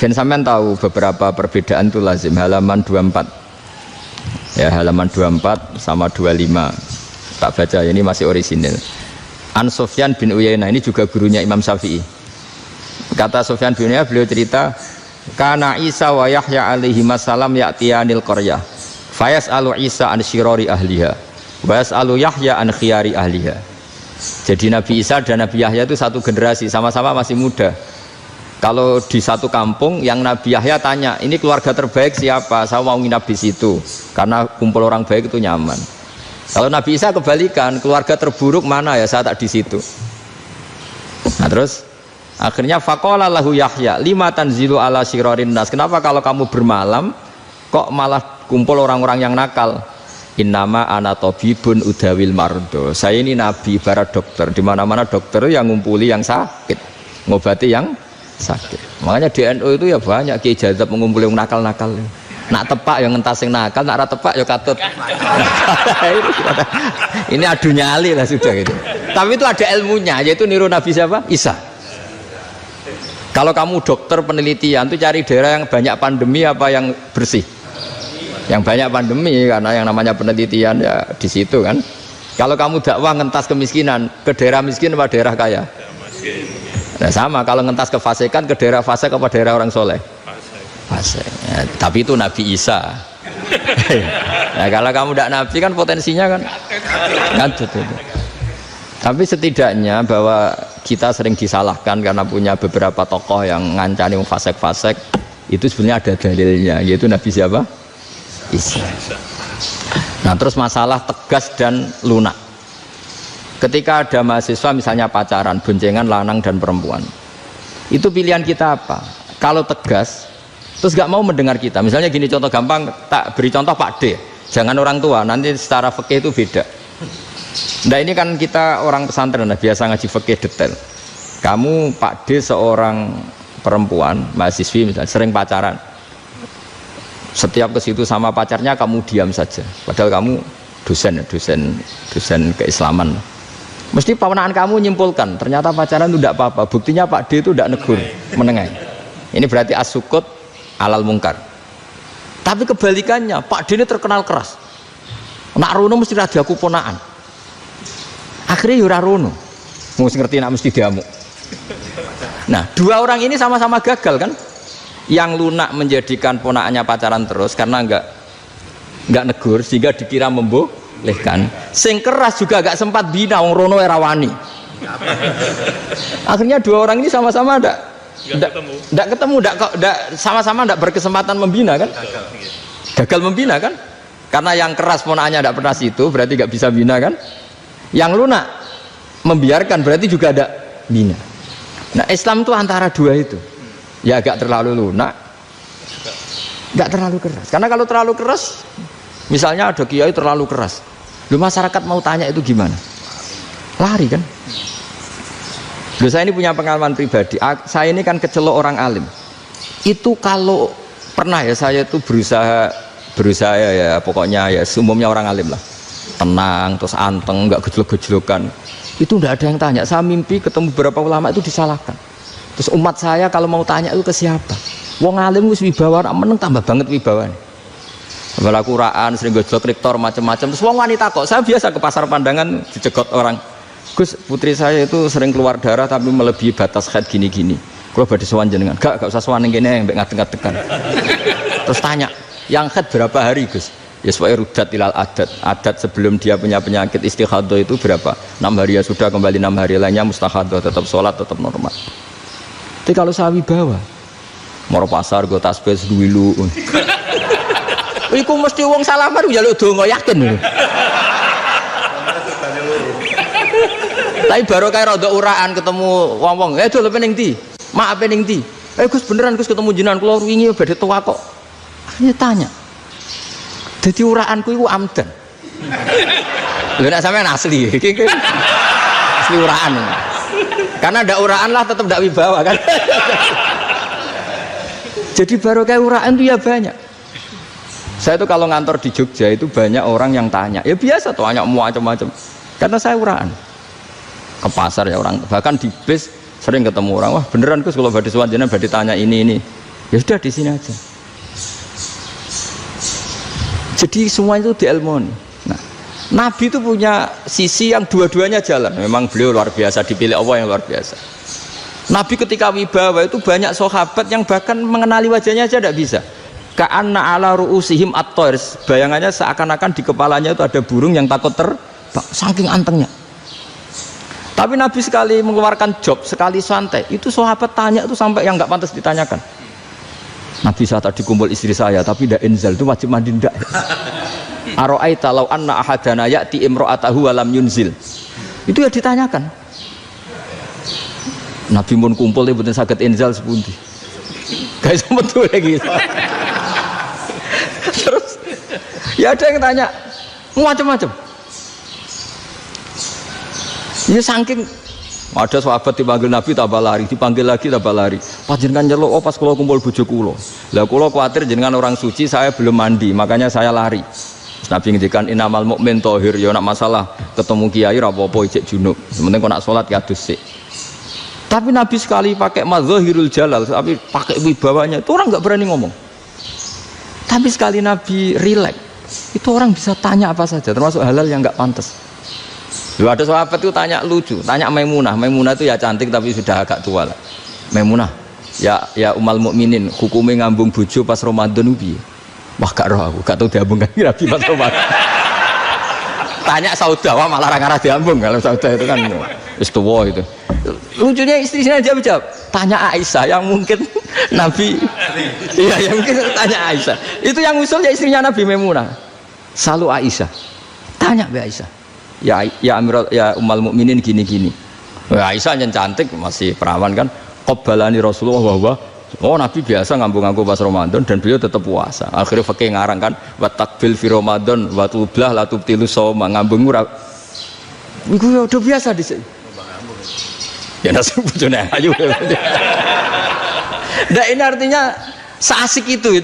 Ben sampean tahu beberapa perbedaan itu lazim, halaman 24. Ya, halaman 24 sama 25. Tak baca, ini masih orisinil. An Sufyan bin Uyainah, ini juga gurunya Imam Syafi'i. Kata Sufyan bin Uyainah, beliau cerita, kana Isa wa Yahya alaihi masalam ya'tiyanil qaryah fayas'alu Isa an syirari ahliha wa yas'alu Yahya an khiyari ahliha. Jadi Nabi Isa dan Nabi Yahya itu satu generasi, sama-sama masih muda. Kalau di satu kampung yang Nabi Yahya tanya, ini keluarga terbaik siapa? Saya mau nginap di situ karena kumpul orang baik itu nyaman. Kalau Nabi Isa kebalikan, keluarga terburuk mana ya, saya tak di situ. Nah terus akhirnya faqala lahu Yahya lima tanzilu ala syirarin nas, kenapa kalau kamu bermalam kok malah kumpul orang-orang yang nakal? Innama ana tabibun udawil mardo, saya ini nabi ibarat dokter, di mana-mana dokter yang ngumpuli yang sakit, ngobati yang sakit. Makanya di NU itu ya banyak kiai jazab mengumpuli yang nakal-nakal. Nak tepak yang ngentas yang nakal, nak tepak ya katut. Ini adu nyali lah sudah gitu. Tapi itu ada ilmunya, yaitu niru Nabi siapa? Isa. Kalau kamu dokter penelitian itu cari daerah yang banyak pandemi apa yang bersih? Yang banyak pandemi, karena yang namanya penelitian ya di situ kan. Kalau kamu dakwah ngentas kemiskinan, ke daerah miskin apa daerah kaya? Nah sama, kalau ngentas kefasikan ke daerah fasik apa daerah orang soleh? Fasik. Ya, tapi itu Nabi Isa. Nah kalau kamu tidak Nabi kan potensinya kan ngadut itu. Tapi setidaknya bahwa kita sering disalahkan karena punya beberapa tokoh yang ngancani fasik-fasik, itu sebenarnya ada dalilnya, yaitu Nabi siapa? Isa. Nah terus masalah tegas dan lunak. Ketika ada mahasiswa misalnya pacaran, boncengan lanang dan perempuan, itu pilihan kita apa? Kalau tegas, terus gak mau mendengar kita. Misalnya gini, contoh gampang, tak beri contoh Pak D. Jangan orang tua, nanti secara fikih itu beda. Nah ini kan kita orang pesantren, nah, biasa ngaji fikih detail. Kamu Pak D seorang perempuan, mahasiswi misalnya, sering pacaran. Setiap ke situ sama pacarnya kamu diam saja. Padahal kamu dosen keislaman. Mesti pawanaan kamu nyimpulkan ternyata pacaran itu tidak apa-apa, buktinya Pak D itu tidak negur, menengahi. Ini berarti as-sukut alal mungkar. Tapi kebalikannya, Pak D ini terkenal keras, nak rono mesti radiaku ponaan, akhirnya yura rono mesti ngerti nak mesti diamuk. Nah dua orang ini sama-sama gagal kan. Yang lunak menjadikan ponaannya pacaran terus karena enggak negur sehingga dikira membolehkan. Sing keras juga gak sempat bina wong rono era wani. Akhirnya dua orang ini sama-sama enggak ketemu, sama-sama enggak berkesempatan membina kan? Gagal membina kan? Karena yang keras ponaannya enggak pernah situ, berarti enggak bisa bina kan? Yang lunak membiarkan berarti juga ada bina. Nah, Islam itu antara dua itu. Ya agak terlalu lunak, enggak terlalu keras. Karena kalau terlalu keras, misalnya ada kiai terlalu keras, lu masyarakat mau tanya itu gimana? Lari kan? Lu saya ini punya pengalaman pribadi. Saya ini kan kecelok orang alim. Itu kalau pernah ya saya itu berusaha ya pokoknya ya umumnya orang alim lah. tenang, terus anteng, nggak gejlok-gejlokan. Itu tidak ada yang tanya. Saya mimpi ketemu beberapa ulama itu disalahkan. Terus umat saya kalau mau tanya itu ke siapa? Wong alim wis wibawa, meneng tambah banget wibawane. Bala Quran sering gejlok rektor macam-macam. Terus wong wanita kok, saya biasa ke pasar Pandangan dicegot orang. Gus, putri saya itu sering keluar darah tapi melebihi batas haid gini-gini. Kalau badhe sowan jenengan, gak usah sowan ning kene mbek ngadeg-ngadegan. Terus tanya, yang haid berapa hari, Gus? Ya supaya rudat ilal adat sebelum dia punya penyakit istighadah itu berapa? 6 hari ya sudah, kembali 6 hari lainnya mustahadah, tetap sholat, tetap normal. Tapi kalau saya wibawa moro pasar gue tasbih seduwilu iku mesti wong salaman njaluk donga yakin lho. Tapi baru kayak rada uraan ketemu wong-wong, dol ning ndi? Maaf ning ndi? Gus beneran Gus ketemu jenengan kula wingi badhe tuwa kok. Akhirnya tanya. Jadi uraanku itu amdan. Lho nek sampean asli, asli uraan. Karena ada uraan lah tetap tidak wibawa kan. Jadi baru kayak uraan itu ya banyak. Saya itu kalau ngantor di Jogja itu banyak orang yang tanya. Ya biasa tuh tanya macam-macam. Karena saya uraan. Ke pasar ya orang, bahkan di bis sering ketemu orang. Wah beneran Gus kalau badhe sowan jenengan badhe tanya ini. Ya sudah di sini aja. Jadi semua itu diilmoni. Nah, Nabi itu punya sisi yang dua-duanya jalan. Memang beliau luar biasa, dipilih Allah yang luar biasa. Nabi ketika wibawa itu banyak sahabat yang bahkan mengenali wajahnya aja tidak bisa. Ka'anna ala ru'usihim at-thair. Bayangannya seakan-akan di kepalanya itu ada burung yang takut terbang, saking antengnya. Tapi Nabi sekali mengeluarkan job, sekali santai, itu sahabat tanya itu sampai yang nggak pantas ditanyakan. Nabi saat tadi kumpul istri saya tapi tidak inzal itu wajib mandi ndak. Aro'aita law anna ahadana ya'ti imra'atahu wa lam yunzil. Itu ya ditanyakan. Nabi mun kumpul ya betul saged inzal sepundi. Guys betul lagi. Terus ya ada yang tanya macam-macam. Ya saking ada sahabat dipanggil Nabi tambah lari, dipanggil lagi tambah lari. Panjenengan nyeluk, oh pas kalau kumpul bojo kula. Lah kula kuwatir jenengan orang suci, saya belum mandi, makanya saya lari. Terus Nabi ngendikan innamal mukmin thahir, ya nak masalah ketemu kiai ra apa-apa ijek junub. Sementing kok nak salat ya adus sik. Tapi Nabi sekali pakai madzahirul jalal, tapi pakai wibawanya, itu orang enggak berani ngomong. Tapi sekali Nabi rileks, itu orang bisa tanya apa saja, termasuk halal yang enggak pantas. Lalu ada sahabat itu tanya lucu, tanya Maimunah. Maimunah itu ya cantik tapi sudah agak tua lah. Maimunah, ya umal mukminin, hukumnya ngambung bojo pas Ramadan ubi. Wah gak roh aku, gak tahu diambung kan Nabi pas Ramadan. Tanya Saudah, wah malah ngarah diambung. Kalau Saudah itu kan istuwa itu. Lucunya istrinya jawab, tanya Aisyah yang mungkin Nabi. Iya yang mungkin tanya Aisyah. Itu yang usul ya istrinya Nabi Maimunah. Selalu Aisyah. Tanya be Aisyah. Ya Amirul ya umal mukminin gini-gini. Aisyah yang cantik masih perawan kan. Qabbalani Rasulullah bahwa oh Nabi biasa ngambung-ngambung pas Ramadan dan beliau tetap puasa. Akhirnya fakih ngarang kan wa takbil fi Ramadan wa tublah la tubtilu shauma ngambung ora. Iku ya udah biasa di sini. Ya nasi bojone ayu. Nah ini artinya seasik itu.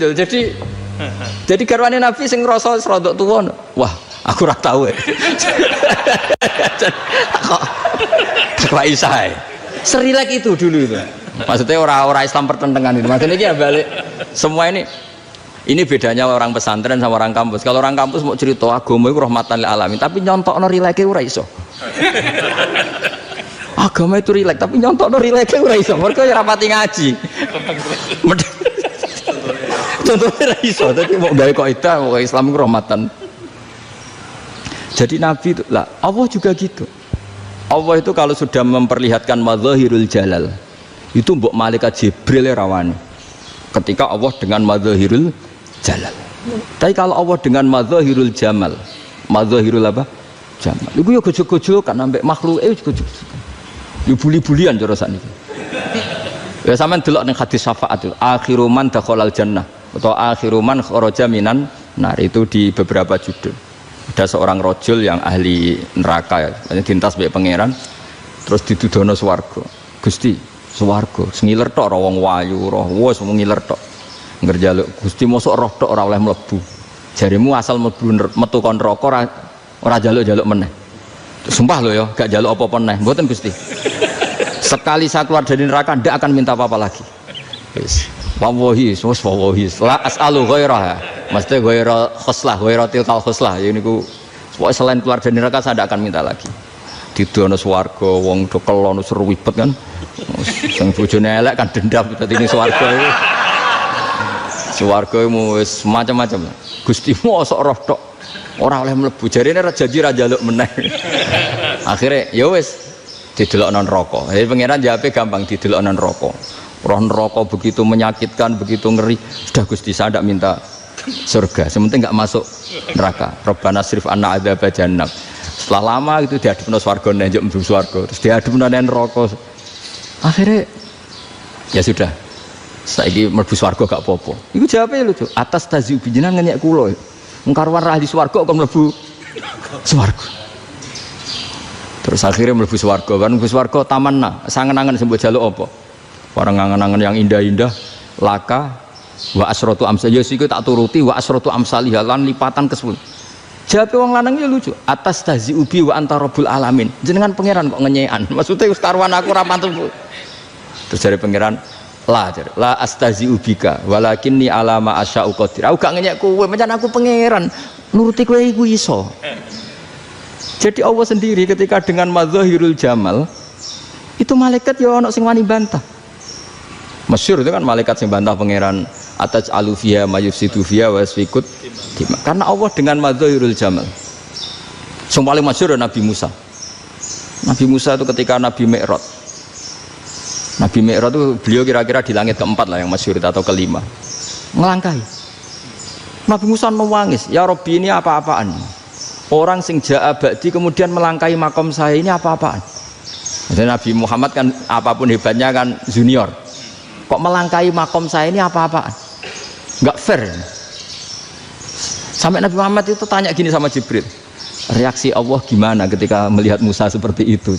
Jadi garwane Nabi sing ngrasa rodok tuwa. Wah, aku ora tahu ya. Kok Aisyah. Serilek itu dulu itu. Maksudnya orang Islam pertentangan itu. Maksudnya dia balik semua ini bedanya orang pesantren sama orang kampus. Kalau orang kampus mau cerita agama itu rahmatan lil alamin, tapi nyontokno rileke ora iso. Agama itu rilek, tapi nyontokno rileke ora iso. Mergo ya rapati ngaji. Contohnya ora iso, tapi mau gawe kaidah mau Islam itu rahmatan. Jadi Nabi itu lah, Allah juga gitu. Allah itu kalau sudah memperlihatkan madzahirul jalal, itu mbok malaikat Jibril rawani. Ketika Allah dengan madzahirul jalal. Tapi kalau Allah dengan madzahirul jamal, madzahirul apa? Jamal. Iku yo gojol-gojol kan ambek makhluk gojol. Yo buli-bulian cara sakniki. Ya sampean delok ning hadis syafaat itu, akhiru man dakhalal jannah atau akhiru man kharaja minan nar itu di beberapa judul. Ada seorang rojul yang ahli neraka ya, dintas mbek pangeran terus ditudono swarga. Gusti, swarga sengiler tok ora wong wayu, roh wis ngiler tok. Ngerjaluk Gusti mosok roh tok ora oleh mlebu. Jarimu asal mlebu metu kon neraka ora ora jaluk-jaluk meneh. Sumpah loh ya, gak jaluk apa-apa meneh. Mboten Gusti. Sekali saya keluar dari neraka ndak akan minta apa-apa lagi. Wis. Wallahi, la as'alu ghairaha. Mesti ghaira khoslah, ghaira tilkal khoslah. Ya niku pokoke selain keluar dari neraka saya ndak akan minta lagi. Didono swarga wong do kelon seru ribet kan. Sing bojone elek kan dendam dadi ning swarga iku. Swarga wis macam-macam. Gusti mosok roh tok ora oleh mlebu. Jarine ra janji ra njaluk meneh. Akhire ya wis didelokno neraka. Pangeran jawabe gampang didelokno neraka. Roh neraka begitu menyakitkan, begitu ngeri. Sudah Gusti saya tidak minta surga, sementing nggak masuk neraka. Rabbana srif anna adzaba jahannam. Setelah lama itu diadepno swarga njuk mlebu swarga, terus diadepno neraka. Akhirnya ya sudah. Saiki mlebu swarga gak apa-apa. Iku jawabe lucu. Atas taziu bijinan ngenyek kula. Wong karuan ra di swarga kok mlebu swarga. Terus akhirnya mlebu swarga, kan mlebu swarga tamanna, sangen-angen sembok jaluk apa? Orang angen-angen yang indah-indah, laka wa asratu amsal ya siku tak turuti wa asratu amsalih lan lipatan ke-10. Jawab wong lanang ya lucu. Atas tazi ubi wa anta rabbul alamin. Jenengan pangeran kok ngenyekan. Maksudnya wis karuan aku ora pantes. Terus jare pangeran, la astazi ubika walakinni ala ma asya'u qadir. Aku gak ngenyek kowe, pancen aku pangeran. Nuruti kowe iku iso. Jadi Allah sendiri ketika dengan madzahirul jamal itu malaikat ya ono sing wani bantah. Masyhur itu kan malaikat sing bantah pangeran atas alufia mayusidu fiya wasfikut. Karena Allah dengan madzahirul jamal. Sing paling masyhur Nabi Musa. Nabi Musa itu ketika Nabi Mi'raj. Nabi Mi'raj itu beliau kira-kira di langit keempat lah yang masyhur atau kelima. Ngelangkai. Nabi Musa nangis, "Ya Rabbi ini apa-apaan? Orang sing ja'a ba'di kemudian melangkai makom saya ini apa-apaan?" Jadi Nabi Muhammad kan apapun hebatnya kan junior. Kok melangkai makom saya ini apa-apaan? Enggak fair. Sampai Nabi Muhammad itu tanya gini sama Jibril. Reaksi Allah gimana ketika melihat Musa seperti itu?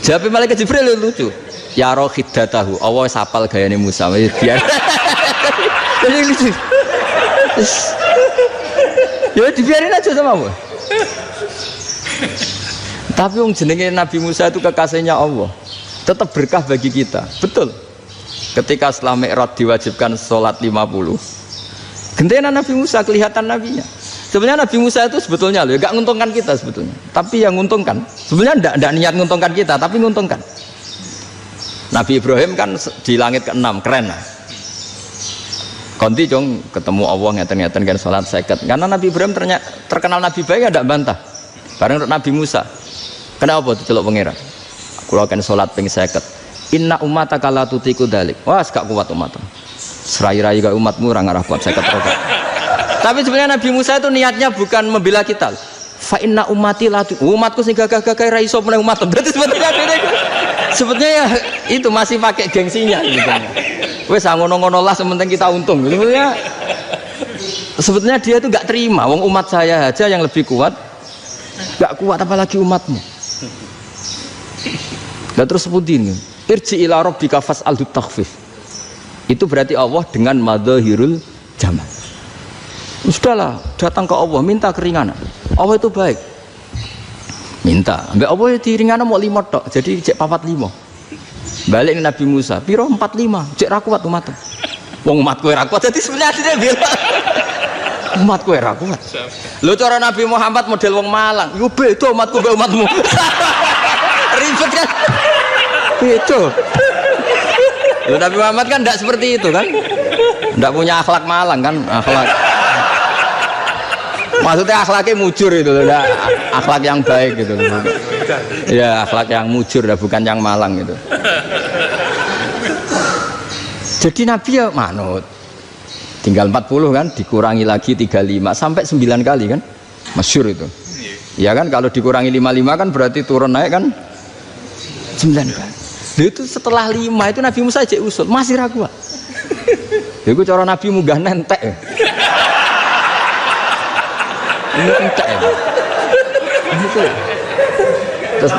Jawab malaikat Jibril lucu. Ya roh khiddatahu. Allah sapal gayane Musa. Biar. Jadi lucu. Ya dibiarin aja sama Allah. Tapi wong jenenge Nabi Musa itu kekasihnya Allah, tetap berkah bagi kita. Betul. Ketika setelah Mi'raj diwajibkan sholat 50, gentenan Nabi Musa kelihatan nabinya. Sebenarnya Nabi Musa itu sebetulnya loh, gak nguntungkan kita sebetulnya. Tapi yang nguntungkan, sebenarnya ndak niat nguntungkan kita, tapi nguntungkan. Nabi Ibrahim kan di langit ke-6, keren lah. Konti jong ketemu Allah ngeten-ngeten kan sholat 50. Karena Nabi Ibrahim terkenal Nabi baik, ndak bantah. Bareng Nabi Musa. Kenapa diceluk pangeran? Kula akan sholat ping 50. Inna ummataka la tutiku dalik. Wah, gak kuat umatmu. Serai-rai gak umatmu ora ngarah kuat 50 rokaat. Tapi sebenarnya Nabi Musa itu niatnya bukan membela kita. Fa inna ummati la umatku sing gagah-gagah ra iso meneh umat. Berarti sebetulnya ya itu masih pakai gengsinya gitu. Wes ngono-ngono lah sementing kita untung. Sebetulnya dia itu gak terima. Wong umat saya aja yang lebih kuat. Gak kuat apalagi umatmu. Dan terus sebutin irji ila rabbika fas'alhu takhfif. Itu berarti Allah dengan madzahirul jamal. Sudahlah, datang ke Allah minta keringanan. Allah itu baik. Minta, ambek Allah itu ringanan mau 5 tok. Jadi cek 45. Balik Nabi Musa, piro 45, cek ra kuat umat. Wong umatku ra kuat. Jadi sebenarnya dia bilang umatku ra kuat. Lho cara Nabi Muhammad model wong Malang, yo beda umatku mbek umatmu. Ribet kan? Beda. Lho Nabi Muhammad kan enggak seperti itu kan? Enggak punya akhlak Malang kan? Akhlak. Maksudnya akhlaknya mujur itu loh, akhlak yang baik gitu loh. Ya akhlak yang mujur, bukan yang Malang gitu. Jadi Nabi ya manut. Tinggal 40 kan, dikurangi lagi 35 sampai 9 kali kan, masyhur itu. Ya kan kalau dikurangi 55 kan berarti turun naik kan 9 kali. Itu setelah 5 itu Nabi Musa aja usul masih ragu. Itu cara Nabi munggah nentek. Ini entek ya. Terus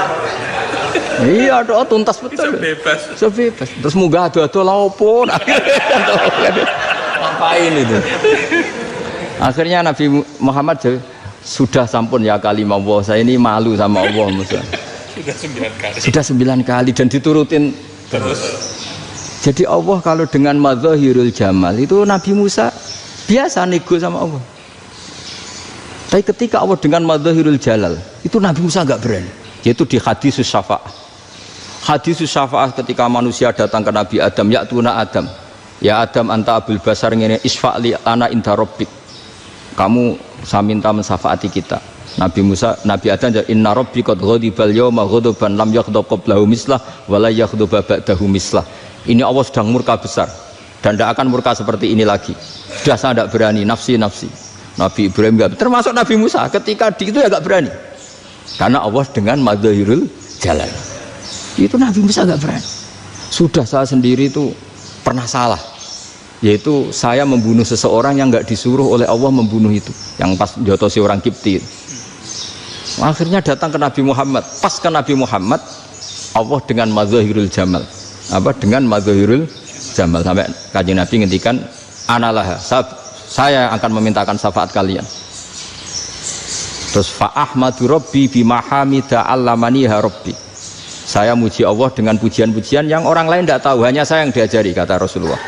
iya doa tuntas betul. Sebebas. Terus munggah ado-ado laopon. Ngapain itu? Akhirnya Nabi Muhammad sudah sampun ya kalimah Allah, saya ini malu sama Allah Musa. Sudah 9 kali dan diturutin terus. Jadi Allah kalau dengan madzahirul jamal itu Nabi Musa biasa nego sama Allah. Tapi ketika Allah dengan madzahirul jalal itu Nabi Musa enggak berani. Yaitu di hadis syafa'ah. Hadis syafa'ah ketika manusia datang ke Nabi Adam, ya tuna Adam. Ya Adam anta abul basar ngene isfa'li ana inda rabbik. Kamu saya minta mensafaati kita. Nabi Musa, Nabi Adam jawab inna rabbi qad ghadibal yawma ghadaban lam yaghdab qablahu mislah wa la yaghdab ba'dahu mislah. Ini Allah sedang murka besar dan tidak akan murka seperti ini lagi. Sudah saya tidak berani, nafsi. Nabi Ibrahim enggak, termasuk Nabi Musa ketika di itu ya enggak berani. Karena Allah dengan madzahirul jalal. Itu Nabi Musa enggak berani. Sudah saya sendiri itu pernah salah. Yaitu saya membunuh seseorang yang enggak disuruh oleh Allah membunuh itu, yang pas jotosi orang Kipti. Akhirnya datang ke Nabi Muhammad. Pas ke Nabi Muhammad, Allah dengan madzahirul jamal. Dengan madzahirul jamal sampai Kanjeng Nabi ngendikan analah, saya akan memintakan syafaat kalian. Terus fa ahmadu rabbi bima hamida allamaniha rabbi. Saya muji Allah dengan pujian-pujian yang orang lain tidak tahu, hanya saya yang diajari, kata Rasulullah.